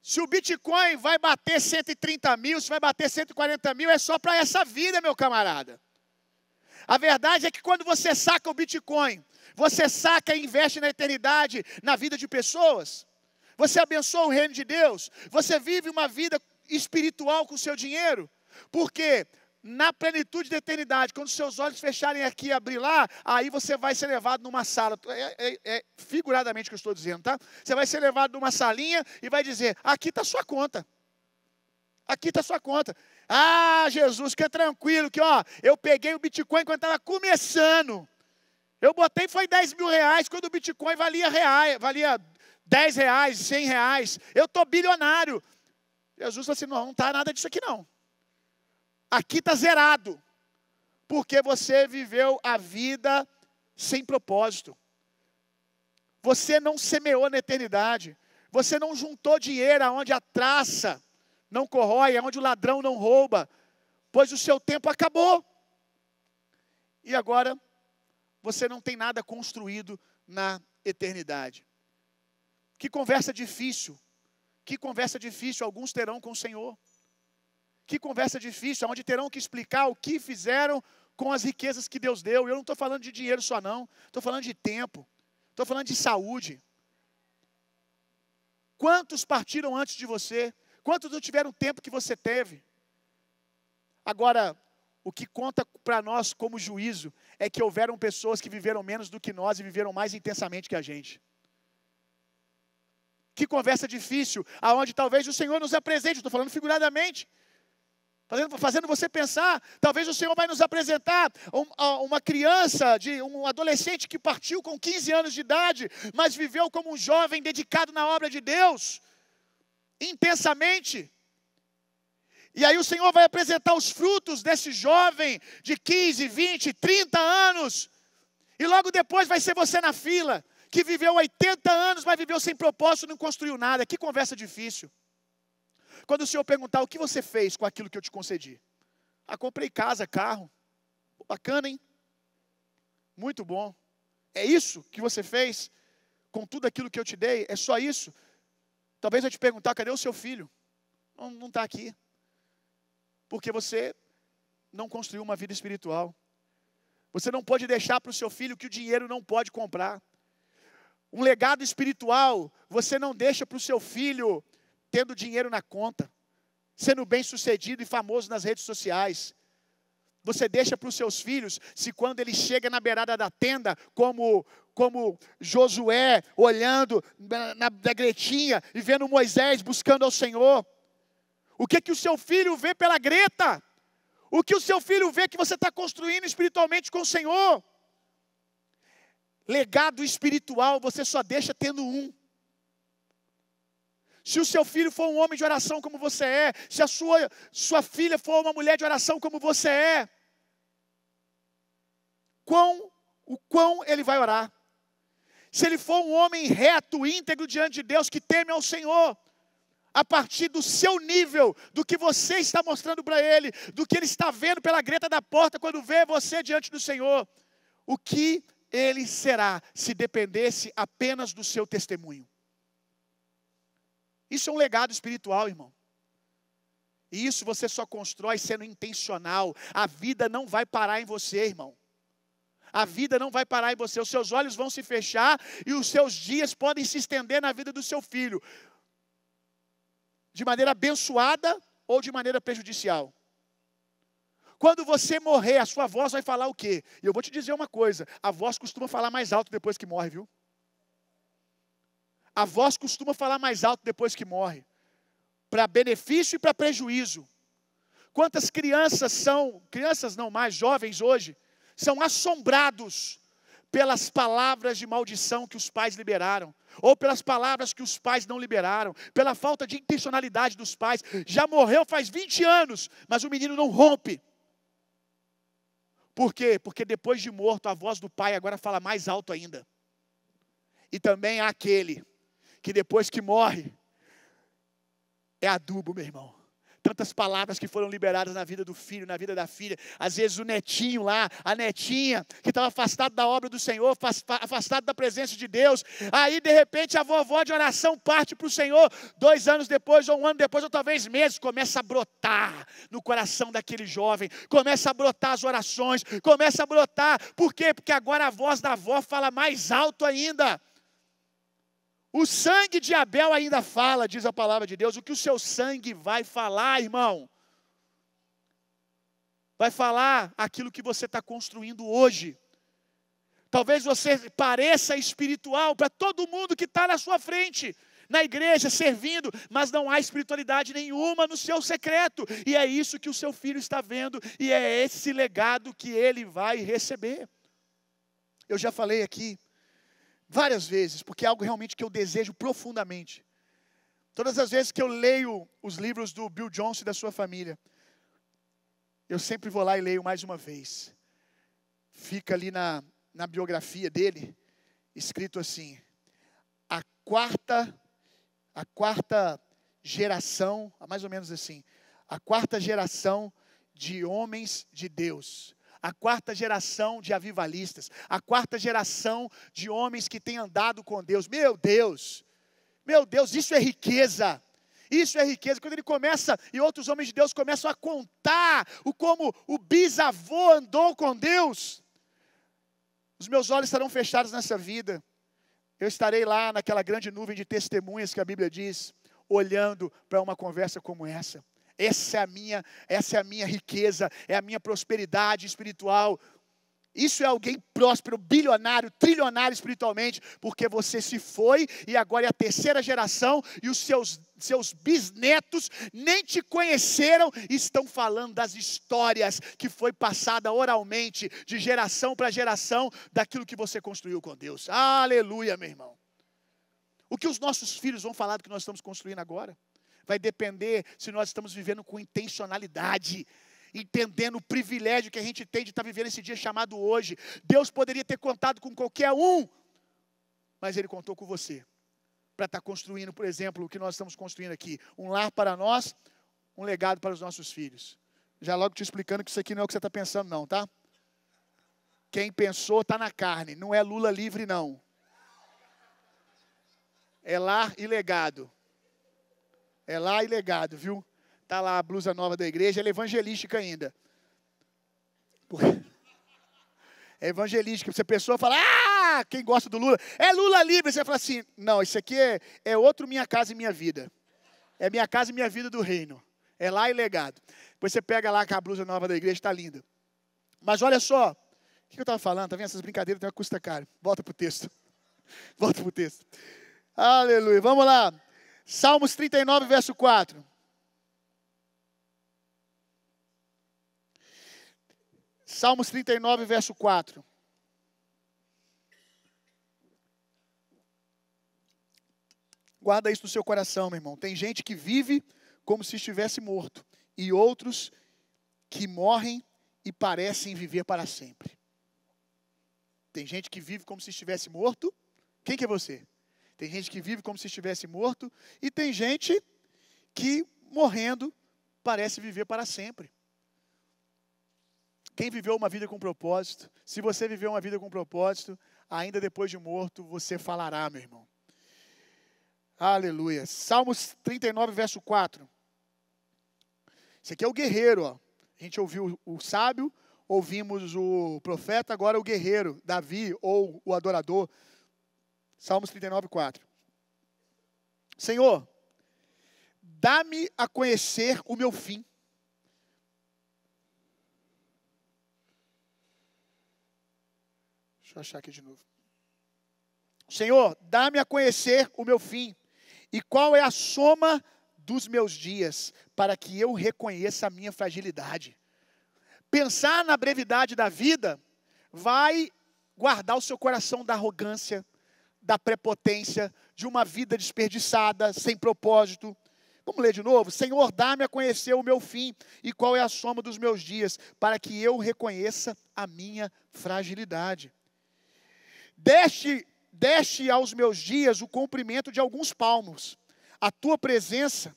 se o Bitcoin vai bater 130 mil, se vai bater 140 mil, é só para essa vida, meu camarada. A verdade é que quando você saca o Bitcoin, você saca e investe na eternidade, na vida de pessoas, você abençoa o reino de Deus, você vive uma vida espiritual com o seu dinheiro, porque na plenitude da eternidade, quando seus olhos fecharem aqui e abrir lá, aí você vai ser levado numa sala, é figuradamente o que eu estou dizendo, tá? Você vai ser levado numa salinha e vai dizer, aqui está sua conta. Aqui está sua conta. Ah, Jesus, fica tranquilo que ó, eu peguei o Bitcoin quando estava começando. Eu botei, foi 10 mil reais, quando o Bitcoin valia 10 reais, 100 reais. Eu estou bilionário. Jesus falou assim, não está nada disso aqui não. Aqui está zerado. Porque você viveu a vida sem propósito. Você não semeou na eternidade. Você não juntou dinheiro aonde a traça não corrói, aonde o ladrão não rouba. Pois o seu tempo acabou. E agora você não tem nada construído na eternidade. Que conversa difícil. Que conversa difícil alguns terão com o Senhor. Que conversa difícil, onde terão que explicar o que fizeram com as riquezas que Deus deu. Eu não estou falando de dinheiro só não. Estou falando de tempo. Estou falando de saúde. Quantos partiram antes de você? Quantos não tiveram o tempo que você teve? Agora, o que conta para nós como juízo é que houveram pessoas que viveram menos do que nós e viveram mais intensamente que a gente. Que conversa difícil, aonde talvez o Senhor nos apresente, estou falando figuradamente, fazendo você pensar, talvez o Senhor vai nos apresentar uma criança, um adolescente que partiu com 15 anos de idade, mas viveu como um jovem dedicado na obra de Deus, intensamente. E aí o Senhor vai apresentar os frutos desse jovem de 15, 20, 30 anos, e logo depois vai ser você na fila, que viveu 80 anos, mas viveu sem propósito, não construiu nada. Que conversa difícil. Quando o Senhor perguntar, o que você fez com aquilo que eu te concedi? Ah, comprei casa, carro. Bacana, hein? Muito bom. É isso que você fez com tudo aquilo que eu te dei? É só isso? Talvez eu te perguntar, cadê o seu filho? Não está aqui. Porque você não construiu uma vida espiritual. Você não pode deixar para o seu filho o que o dinheiro não pode comprar. Um legado espiritual, você não deixa para o seu filho tendo dinheiro na conta, sendo bem sucedido e famoso nas redes sociais. Você deixa para os seus filhos, se quando ele chega na beirada da tenda, como Josué, olhando na gretinha e vendo Moisés buscando ao Senhor. O que o seu filho vê pela greta? O que o seu filho vê que você está construindo espiritualmente com o Senhor? Legado espiritual você só deixa tendo um. Se o seu filho for um homem de oração como você é, se a sua filha for uma mulher de oração como você é, o quão ele vai orar? Se ele for um homem reto, íntegro diante de Deus, que teme ao Senhor, a partir do seu nível, do que você está mostrando para ele, do que ele está vendo pela greta da porta quando vê você diante do Senhor, o que ele será se dependesse apenas do seu testemunho? Isso é um legado espiritual, irmão. E isso você só constrói sendo intencional. A vida não vai parar em você, irmão. A vida não vai parar em você. Os seus olhos vão se fechar e os seus dias podem se estender na vida do seu filho, de maneira abençoada ou de maneira prejudicial. Quando você morrer, a sua voz vai falar o quê? E eu vou te dizer uma coisa, a voz costuma falar mais alto depois que morre, viu? A voz costuma falar mais alto depois que morre, para benefício e para prejuízo. Quantas crianças não mais, jovens hoje, são assombrados pelas palavras de maldição que os pais liberaram, ou pelas palavras que os pais não liberaram, pela falta de intencionalidade dos pais. Já morreu faz 20 anos, mas o menino não rompe. Por quê? Porque depois de morto, a voz do pai agora fala mais alto ainda. E também há aquele que depois que morre, é adubo, meu irmão. Tantas palavras que foram liberadas na vida do filho, na vida da filha. Às vezes o netinho lá, a netinha, que estava afastado da obra do Senhor, afastado da presença de Deus. Aí, de repente, a vovó de oração parte para o Senhor. 2 anos depois, ou 1 ano depois, ou talvez meses, começa a brotar no coração daquele jovem. Começa a brotar as orações, começa a brotar. Por quê? Porque agora a voz da avó fala mais alto ainda. O sangue de Abel ainda fala, diz a palavra de Deus. O que o seu sangue vai falar, irmão? Vai falar aquilo que você está construindo hoje. Talvez você pareça espiritual para todo mundo que está na sua frente, na igreja, servindo, mas não há espiritualidade nenhuma no seu secreto. E é isso que o seu filho está vendo, e é esse legado que ele vai receber. Eu já falei aqui várias vezes, porque é algo realmente que eu desejo profundamente. Todas as vezes que eu leio os livros do Bill Johnson e da sua família, eu sempre vou lá e leio mais uma vez. Fica ali na biografia dele, escrito assim: a quarta geração, mais ou menos assim, a quarta geração de homens de Deus. A quarta geração de avivalistas, a quarta geração de homens que têm andado com Deus. Meu Deus, isso é riqueza. Isso é riqueza. Quando ele começa, e outros homens de Deus começam a contar como o bisavô andou com Deus. Os meus olhos estarão fechados nessa vida. Eu estarei lá naquela grande nuvem de testemunhas que a Bíblia diz, olhando para uma conversa como essa. Essa é a minha riqueza, é a minha prosperidade espiritual. Isso é alguém próspero, bilionário, trilionário espiritualmente, porque você se foi e agora é a terceira geração e os seus bisnetos nem te conheceram e estão falando das histórias que foi passada oralmente, de geração para geração, daquilo que você construiu com Deus. Aleluia, meu irmão. O que os nossos filhos vão falar do que nós estamos construindo agora? Vai depender se nós estamos vivendo com intencionalidade, entendendo o privilégio que a gente tem de estar vivendo esse dia chamado hoje. Deus poderia ter contado com qualquer um, mas Ele contou com você, para estar construindo, por exemplo, o que nós estamos construindo aqui. Um lar para nós, um legado para os nossos filhos. Já logo te explicando que isso aqui não é o que você está pensando não, tá? Quem pensou está na carne, não é Lula livre não. É lar e legado. É lá e legado, viu? Está lá a blusa nova da igreja, ela é evangelística ainda. É evangelística. Se a pessoa fala, quem gosta do Lula, é Lula livre. Você fala assim, não, isso aqui é outro Minha Casa e Minha Vida. É Minha Casa e Minha Vida do Reino. É lá e legado. Depois você pega lá com a blusa nova da igreja, está linda. Mas olha só, o que eu estava falando? Tá vendo? Essas brincadeiras tem uma custa caro. Volta para o texto. Volta para o texto. Aleluia. Vamos lá. Salmos 39, verso 4. Salmos 39, verso 4. Guarda isso no seu coração, meu irmão. Tem gente que vive como se estivesse morto, e outros que morrem e parecem viver para sempre. Tem gente que vive como se estivesse morto. Quem que é você? Tem gente que vive como se estivesse morto, e tem gente que, morrendo, parece viver para sempre. Quem viveu uma vida com propósito, se você viveu uma vida com propósito, ainda depois de morto, você falará, meu irmão. Aleluia. Salmos 39, verso 4. Esse aqui é o guerreiro, ó. A gente ouviu o sábio, ouvimos o profeta, agora o guerreiro, Davi, ou o adorador. Salmos 39, 4. Senhor, dá-me a conhecer o meu fim. Deixa eu achar aqui de novo. Senhor, dá-me a conhecer o meu fim. E qual é a soma dos meus dias, para que eu reconheça a minha fragilidade. Pensar na brevidade da vida vai guardar o seu coração da arrogância, da prepotência, de uma vida desperdiçada, sem propósito. Vamos ler de novo? Senhor, dá-me a conhecer o meu fim e qual é a soma dos meus dias, para que eu reconheça a minha fragilidade. Deste aos meus dias o comprimento de alguns palmos. A tua presença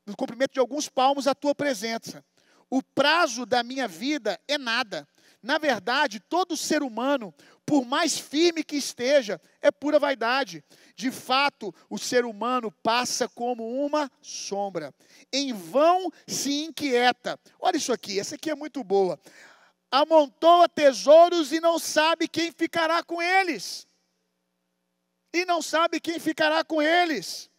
no comprimento de alguns palmos, a tua presença. O prazo da minha vida é nada. Na verdade, todo ser humano, por mais firme que esteja, é pura vaidade. De fato, o ser humano passa como uma sombra. Em vão se inquieta. Olha isso aqui, essa aqui é muito boa. Amontoa tesouros e não sabe quem ficará com eles. E não sabe quem ficará com eles.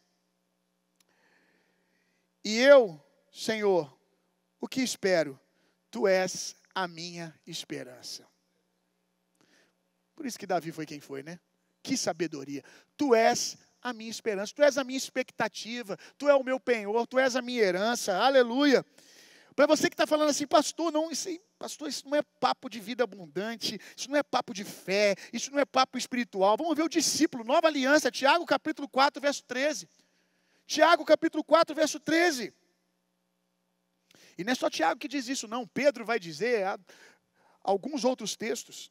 E eu, Senhor, o que espero? Tu és a minha esperança. Por isso que Davi foi quem foi, né? Que sabedoria. Tu és a minha esperança, tu és a minha expectativa, tu és o meu penhor, tu és a minha herança, aleluia. Para você que está falando assim, pastor, isso não é papo de vida abundante, isso não é papo de fé, isso não é papo espiritual. Vamos ver o discípulo, nova aliança, Tiago capítulo 4, verso 13. Tiago capítulo 4, verso 13. E não é só Tiago que diz isso, não. Pedro vai dizer alguns outros textos.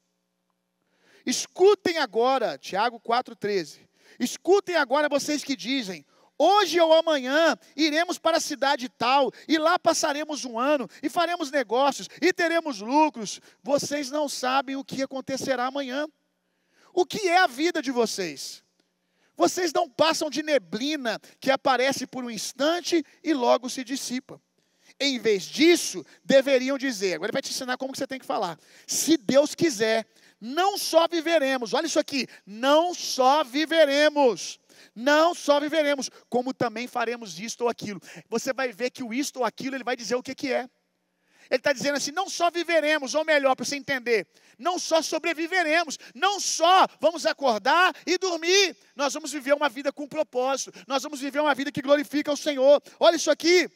Escutem agora, Tiago 4,13. Escutem agora vocês que dizem: hoje ou amanhã iremos para a cidade tal, e lá passaremos um ano, e faremos negócios, e teremos lucros. Vocês não sabem o que acontecerá amanhã. O que é a vida de vocês? Vocês não passam de neblina que aparece por um instante e logo se dissipa. Em vez disso, deveriam dizer, agora ele vai te ensinar como que você tem que falar. Se Deus quiser, não só viveremos, olha isso aqui, não só viveremos, como também faremos isto ou aquilo. Você vai ver que o isto ou aquilo, ele vai dizer o que que é. Ele está dizendo assim, não só viveremos, ou melhor, para você entender, não só sobreviveremos, não só vamos acordar e dormir, nós vamos viver uma vida com propósito, nós vamos viver uma vida que glorifica o Senhor. Olha isso aqui.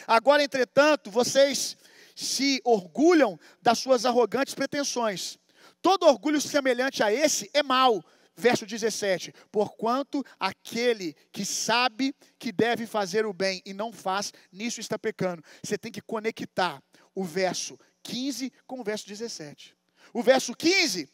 Agora, entretanto, vocês se orgulham das suas arrogantes pretensões. Todo orgulho semelhante a esse é mau. Verso 17. Porquanto aquele que sabe que deve fazer o bem e não faz, nisso está pecando. Você tem que conectar o verso 15 com o verso 17. O verso 15...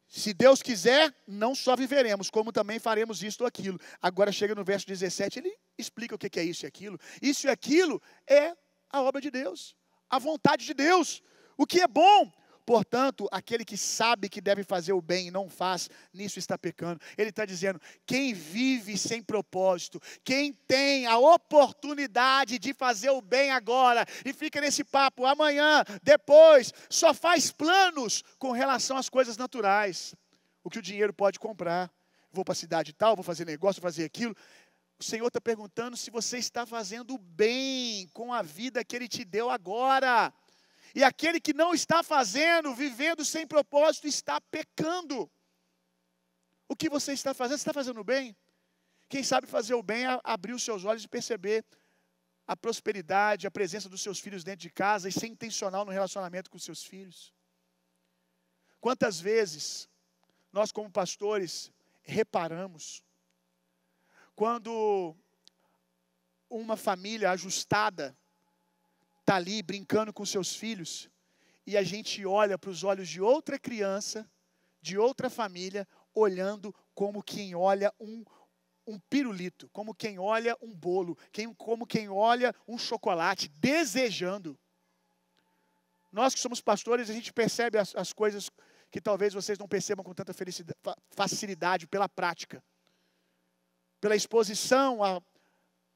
se Deus quiser, não só viveremos, como também faremos isto ou aquilo. Agora chega no verso 17, ele explica o que é isso e aquilo. Isso e aquilo é a obra de Deus, a vontade de Deus, o que é bom. Portanto, aquele que sabe que deve fazer o bem e não faz, nisso está pecando. Ele está dizendo, quem vive sem propósito, quem tem a oportunidade de fazer o bem agora, e fica nesse papo amanhã, depois, só faz planos com relação às coisas naturais. O que o dinheiro pode comprar. Vou para a cidade tal, vou fazer negócio, vou fazer aquilo. O Senhor está perguntando se você está fazendo o bem com a vida que Ele te deu agora. E aquele que não está fazendo, vivendo sem propósito, está pecando. O que você está fazendo? Você está fazendo o bem? Quem sabe fazer o bem é abrir os seus olhos e perceber a prosperidade, a presença dos seus filhos dentro de casa e ser intencional no relacionamento com os seus filhos. Quantas vezes nós como pastores reparamos quando uma família ajustada está ali brincando com seus filhos, e a gente olha para os olhos de outra criança, de outra família, olhando como quem olha um pirulito, como quem olha um bolo, como quem olha um chocolate, desejando. Nós que somos pastores, a gente percebe as coisas que talvez vocês não percebam com tanta facilidade, pela prática, pela exposição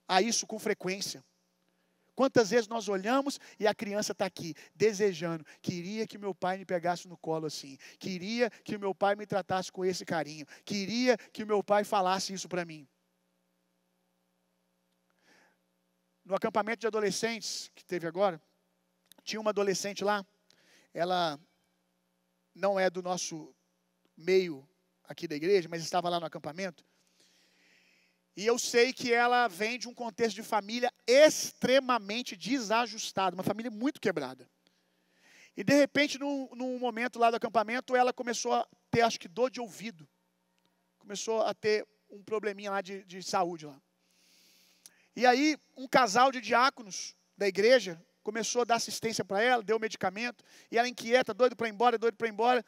a isso com frequência. Quantas vezes nós olhamos e a criança está aqui, desejando, queria que meu pai me pegasse no colo assim, queria que meu pai me tratasse com esse carinho, queria que meu pai falasse isso para mim. No acampamento de adolescentes que teve agora, tinha uma adolescente lá, ela não é do nosso meio aqui da igreja, mas estava lá no acampamento. E eu sei que ela vem de um contexto de família extremamente desajustado, uma família muito quebrada. E de repente, num momento lá do acampamento, ela começou a ter, acho que, dor de ouvido. Começou a ter um probleminha lá de saúde lá. E aí, um casal de diáconos da igreja começou a dar assistência para ela, deu medicamento, e ela inquieta, doido para ir embora.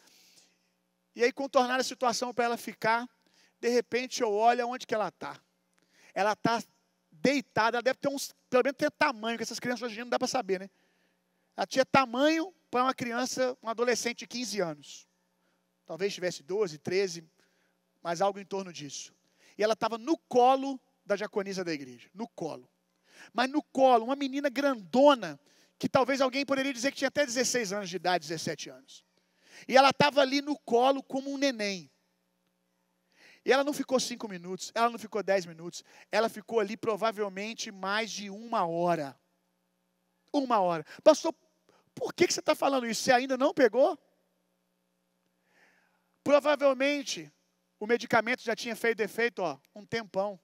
E aí contornaram a situação para ela ficar. De repente, eu olho onde que ela está. Ela está deitada, ela deve ter pelo menos ter tamanho, que essas crianças hoje em dia não dá para saber, né? Ela tinha tamanho para uma criança, um adolescente de 15 anos. Talvez tivesse 12, 13, mas algo em torno disso. E ela estava no colo da diaconisa da igreja, no colo. Mas no colo, uma menina grandona, que talvez alguém poderia dizer que tinha até 16 anos de idade, 17 anos. E ela estava ali no colo como um neném. E ela não ficou 5 minutos, ela não ficou 10 minutos, ela ficou ali provavelmente mais de 1 hora. 1 hora. Pastor, por que você está falando isso? Você ainda não pegou? Provavelmente o medicamento já tinha feito efeito, um tempão.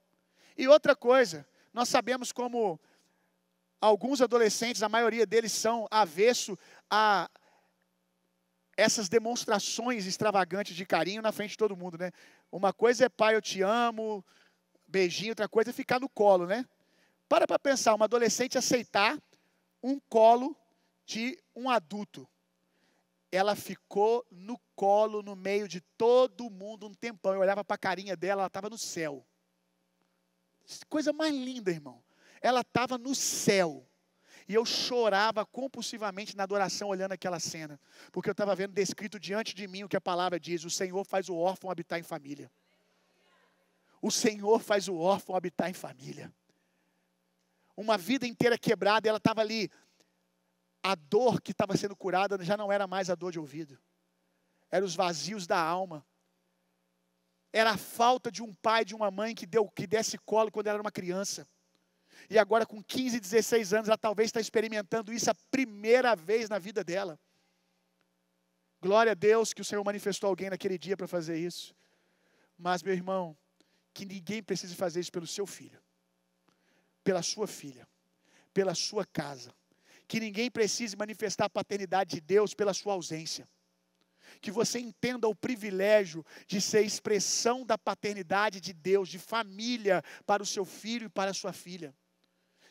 E outra coisa, nós sabemos como alguns adolescentes, a maioria deles são avesso a essas demonstrações extravagantes de carinho na frente de todo mundo, né? Uma coisa é pai, eu te amo, beijinho, outra coisa é ficar no colo, né? Para pensar, uma adolescente aceitar um colo de um adulto. Ela ficou no colo, no meio de todo mundo um tempão. Eu olhava para a carinha dela, ela estava no céu. Coisa mais linda, irmão. Ela estava no céu. E eu chorava compulsivamente na adoração, olhando aquela cena. Porque eu estava vendo descrito diante de mim o que a palavra diz. O Senhor faz o órfão habitar em família. O Senhor faz o órfão habitar em família. Uma vida inteira quebrada, ela estava ali. A dor que estava sendo curada já não era mais a dor de ouvido. Eram os vazios da alma. Era a falta de um pai, de uma mãe que desse colo quando ela era uma criança. E agora com 15, 16 anos, ela talvez está experimentando isso a primeira vez na vida dela. Glória a Deus que o Senhor manifestou alguém naquele dia para fazer isso. Mas, meu irmão, que ninguém precise fazer isso pelo seu filho, pela sua filha, pela sua casa. Que ninguém precise manifestar a paternidade de Deus pela sua ausência. Que você entenda o privilégio de ser expressão da paternidade de Deus, de família para o seu filho e para a sua filha.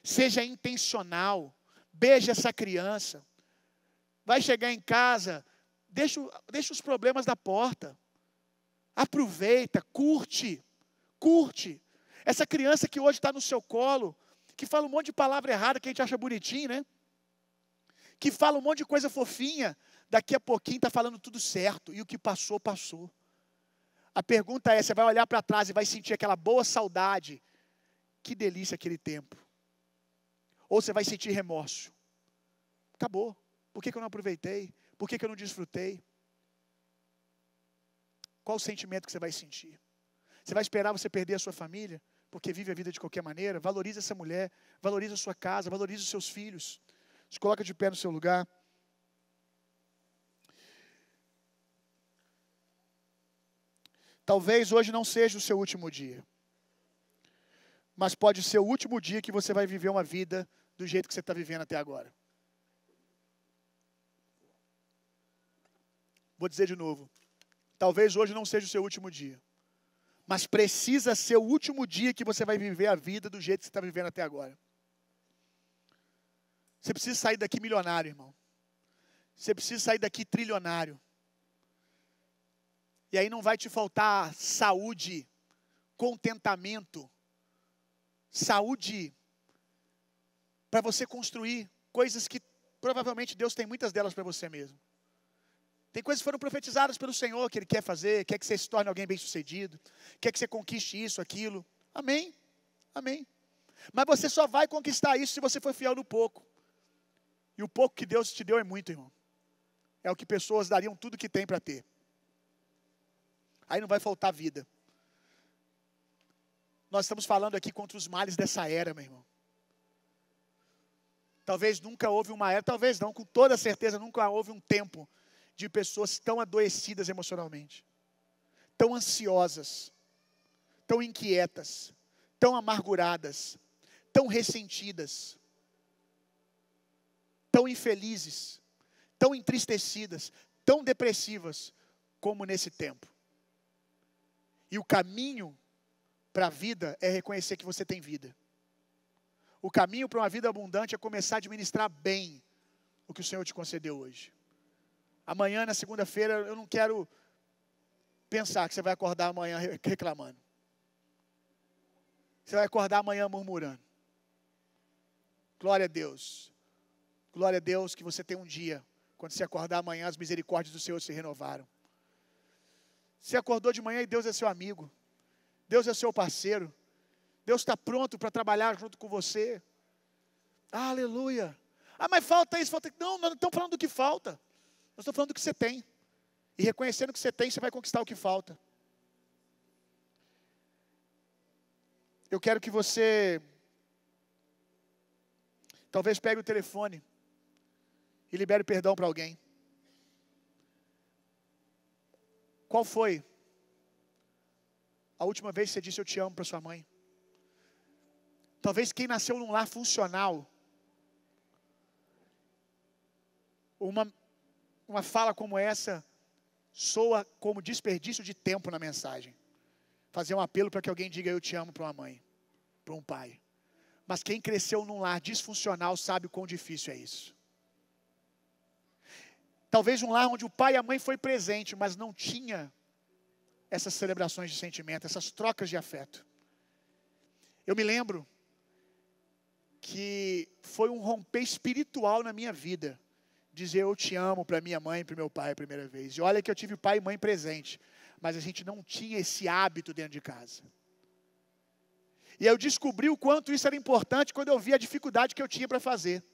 Seja intencional, beije essa criança. Vai chegar em casa, deixa os problemas da porta. Aproveita, curte. Essa criança que hoje está no seu colo, que fala um monte de palavra errada que a gente acha bonitinho, né? Que fala um monte de coisa fofinha, daqui a pouquinho está falando tudo certo, e o que passou, passou. A pergunta é, você vai olhar para trás e vai sentir aquela boa saudade, que delícia aquele tempo. Ou você vai sentir remorso. Acabou, por que eu não aproveitei? Por que eu não desfrutei? Qual o sentimento que você vai sentir? Você vai esperar você perder a sua família, porque vive a vida de qualquer maneira? Valorize essa mulher, valorize a sua casa, valorize os seus filhos. Se coloca de pé no seu lugar. Talvez hoje não seja o seu último dia. Mas pode ser o último dia que você vai viver uma vida do jeito que você está vivendo até agora. Vou dizer de novo. Talvez hoje não seja o seu último dia. Mas precisa ser o último dia que você vai viver a vida do jeito que você está vivendo até agora. Você precisa sair daqui milionário, irmão. Você precisa sair daqui trilionário. E aí não vai te faltar saúde, contentamento, saúde para você construir coisas que provavelmente Deus tem muitas delas para você mesmo. Tem coisas que foram profetizadas pelo Senhor que Ele quer fazer, quer que você se torne alguém bem-sucedido, quer que você conquiste isso, aquilo. Amém, amém. Mas você só vai conquistar isso se você for fiel no pouco. E o pouco que Deus te deu é muito, irmão. É o que pessoas dariam tudo que tem para ter. Aí não vai faltar vida. Nós estamos falando aqui contra os males dessa era, meu irmão. Talvez nunca houve uma era, talvez não, com toda certeza nunca houve um tempo de pessoas tão adoecidas emocionalmente, tão ansiosas, tão inquietas, tão amarguradas, tão ressentidas, tão infelizes, tão entristecidas, tão depressivas como nesse tempo. E o caminho para a vida é reconhecer que você tem vida. O caminho para uma vida abundante é começar a administrar bem o que o Senhor te concedeu hoje. Amanhã, na segunda-feira, eu não quero pensar que você vai acordar amanhã reclamando. Você vai acordar amanhã murmurando. Glória a Deus. Glória a Deus que você tem um dia, quando você acordar amanhã, as misericórdias do Senhor se renovaram. Você acordou de manhã e Deus é seu amigo. Deus é seu parceiro. Deus está pronto para trabalhar junto com você. Aleluia. Ah, mas falta isso, falta... Não, nós não estamos falando do que falta. Nós estamos falando do que você tem. E reconhecendo o que você tem, você vai conquistar o que falta. Eu quero que você, talvez pegue o telefone e libere perdão para alguém. Qual foi a última vez que você disse eu te amo para sua mãe? Talvez quem nasceu num lar funcional, uma fala como essa soa como desperdício de tempo na mensagem. Fazer um apelo para que alguém diga eu te amo para uma mãe, para um pai. Mas quem cresceu num lar disfuncional sabe o quão difícil é isso. Talvez um lar onde o pai e a mãe foi presente, mas não tinha essas celebrações de sentimento, essas trocas de afeto. Eu me lembro que foi um romper espiritual na minha vida, dizer eu te amo para minha mãe e para meu pai a primeira vez. E olha que eu tive pai e mãe presente, mas a gente não tinha esse hábito dentro de casa. E eu descobri o quanto isso era importante quando eu vi a dificuldade que eu tinha para fazer.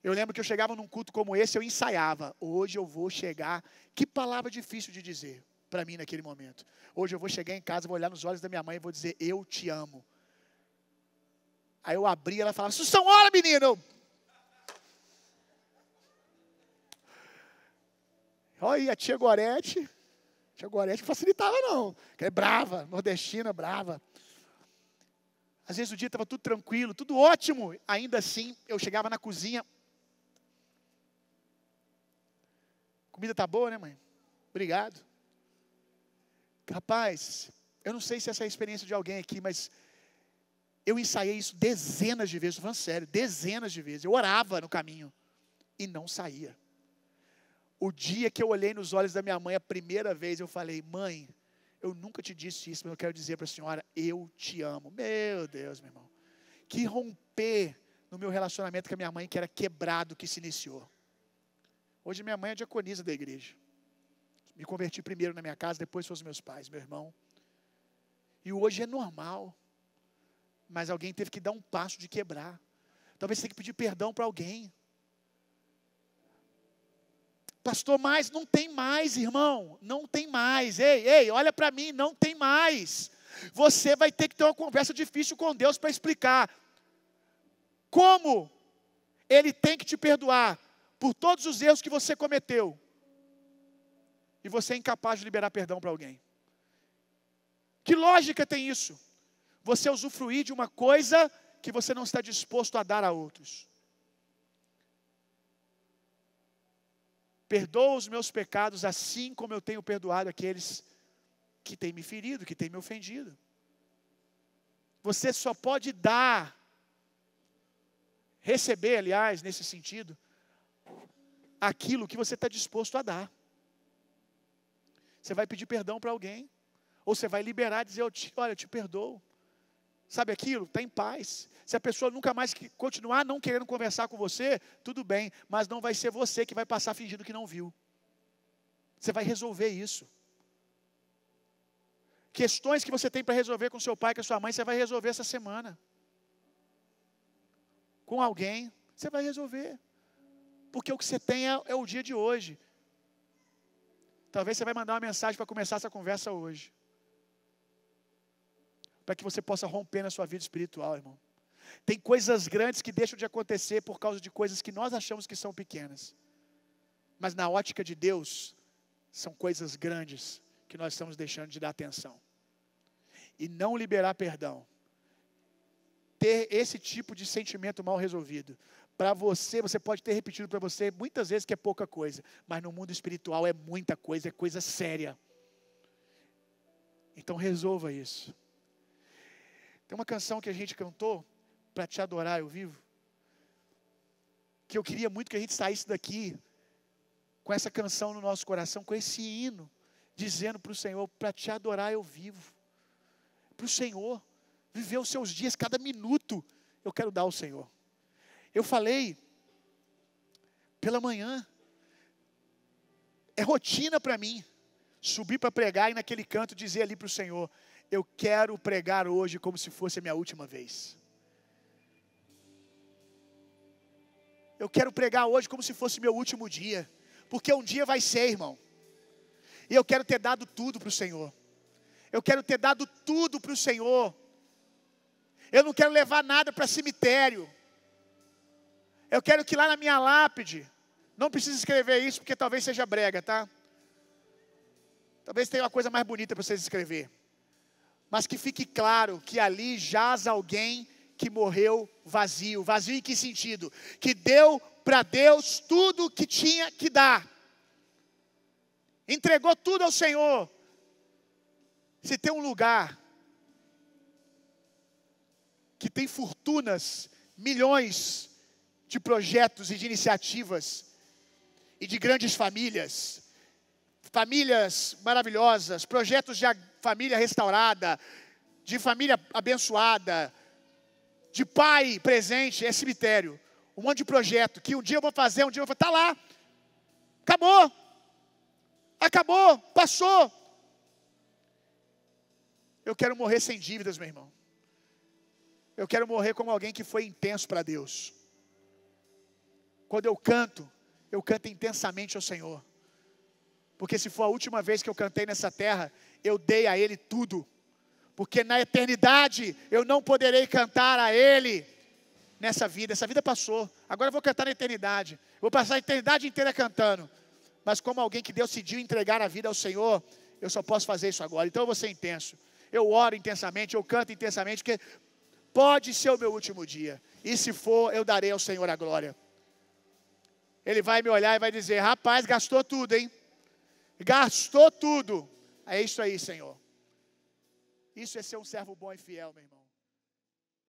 Eu lembro que eu chegava num culto como esse, eu ensaiava. Hoje eu vou chegar, que palavra difícil de dizer para mim naquele momento. Hoje eu vou chegar em casa, vou olhar nos olhos da minha mãe e vou dizer, eu te amo. Aí eu abri, ela falava, Sussão, olha menino. Olha, a tia Gorete facilitava não, que é brava, nordestina, brava. Às vezes o dia estava tudo tranquilo, tudo ótimo. Ainda assim, eu chegava na cozinha. Comida tá boa, né, mãe? Obrigado. Rapaz, eu não sei se essa é a experiência de alguém aqui, mas eu ensaiei isso dezenas de vezes, estou falando sério, dezenas de vezes. Eu orava no caminho e não saía. O dia que eu olhei nos olhos da minha mãe a primeira vez, eu falei, mãe, eu nunca te disse isso, mas eu quero dizer para a senhora, eu te amo. Meu Deus, meu irmão. Que romper no meu relacionamento com a minha mãe, que era quebrado, que se iniciou. Hoje minha mãe é diaconisa da igreja. Me converti primeiro na minha casa, depois foram os meus pais, meu irmão. E hoje é normal. Mas alguém teve que dar um passo de quebrar. Talvez você tenha que pedir perdão para alguém. Pastor, mas não tem mais, irmão. Não tem mais. Ei, olha para mim, não tem mais. Você vai ter que ter uma conversa difícil com Deus para explicar como Ele tem que te perdoar por todos os erros que você cometeu. E você é incapaz de liberar perdão para alguém. Que lógica tem isso? Você usufruir de uma coisa que você não está disposto a dar a outros. Perdoa os meus pecados assim como eu tenho perdoado aqueles que têm me ferido, que têm me ofendido. Você só pode dar, receber, aliás, nesse sentido, aquilo que você está disposto a dar. Você vai pedir perdão para alguém, ou você vai liberar, dizer, olha, eu te perdoo. Sabe aquilo? Está em paz. Se a pessoa nunca mais continuar não querendo conversar com você, tudo bem, mas não vai ser você que vai passar fingindo que não viu. Você vai resolver isso. Questões que você tem para resolver com seu pai, com a sua mãe, você vai resolver essa semana. Com alguém, você vai resolver. Porque o que você tem é o dia de hoje. Talvez você vai mandar uma mensagem para começar essa conversa hoje. Para que você possa romper na sua vida espiritual, irmão. Tem coisas grandes que deixam de acontecer por causa de coisas que nós achamos que são pequenas. Mas na ótica de Deus, são coisas grandes que nós estamos deixando de dar atenção. E não liberar perdão. Ter esse tipo de sentimento mal resolvido. Para você pode ter repetido para você muitas vezes que é pouca coisa. Mas no mundo espiritual é muita coisa, é coisa séria. Então resolva isso. Tem uma canção que a gente cantou, para te adorar eu vivo, que eu queria muito que a gente saísse daqui com essa canção no nosso coração, com esse hino, dizendo para o Senhor, para te adorar eu vivo. Para o Senhor, viver os seus dias, cada minuto. eu quero dar ao Senhor. Eu falei pela manhã, é rotina para mim subir para pregar e naquele canto dizer ali para o Senhor: eu quero pregar hoje como se fosse a minha última vez. Eu quero pregar hoje como se fosse meu último dia, porque um dia vai ser, irmão. E eu quero ter dado tudo para o Senhor. Eu quero ter dado tudo para o Senhor. Eu não quero levar nada para cemitério. Eu quero que lá na minha lápide, não precisa escrever isso porque talvez seja brega, tá? Talvez tenha uma coisa mais bonita para vocês escrever. Mas que fique claro que ali jaz alguém que morreu vazio. Vazio em que sentido? Que deu para Deus tudo o que tinha que dar. Entregou tudo ao Senhor. Se tem um lugar que tem fortunas, milhões de projetos e de iniciativas, e de grandes famílias, famílias maravilhosas, projetos de família restaurada, de família abençoada, de pai presente, é cemitério. Um monte de projeto que um dia eu vou fazer, um dia eu vou fazer, está lá, acabou, passou. Eu quero morrer sem dívidas, meu irmão. Eu quero morrer como alguém que foi intenso para Deus. Quando eu canto intensamente ao Senhor. Porque se for a última vez que eu cantei nessa terra, eu dei a Ele tudo. Porque na eternidade eu não poderei cantar a Ele nessa vida. Essa vida passou. Agora eu vou cantar na eternidade. Vou passar a eternidade inteira cantando. Mas como alguém que decidiu entregar a vida ao Senhor, eu só posso fazer isso agora. Então eu vou ser intenso. Eu oro intensamente, eu canto intensamente, porque pode ser o meu último dia. E se for, eu darei ao Senhor a glória. Ele vai me olhar e vai dizer: rapaz, gastou tudo, hein? Gastou tudo. É isso aí, Senhor. Isso é ser um servo bom e fiel, meu irmão.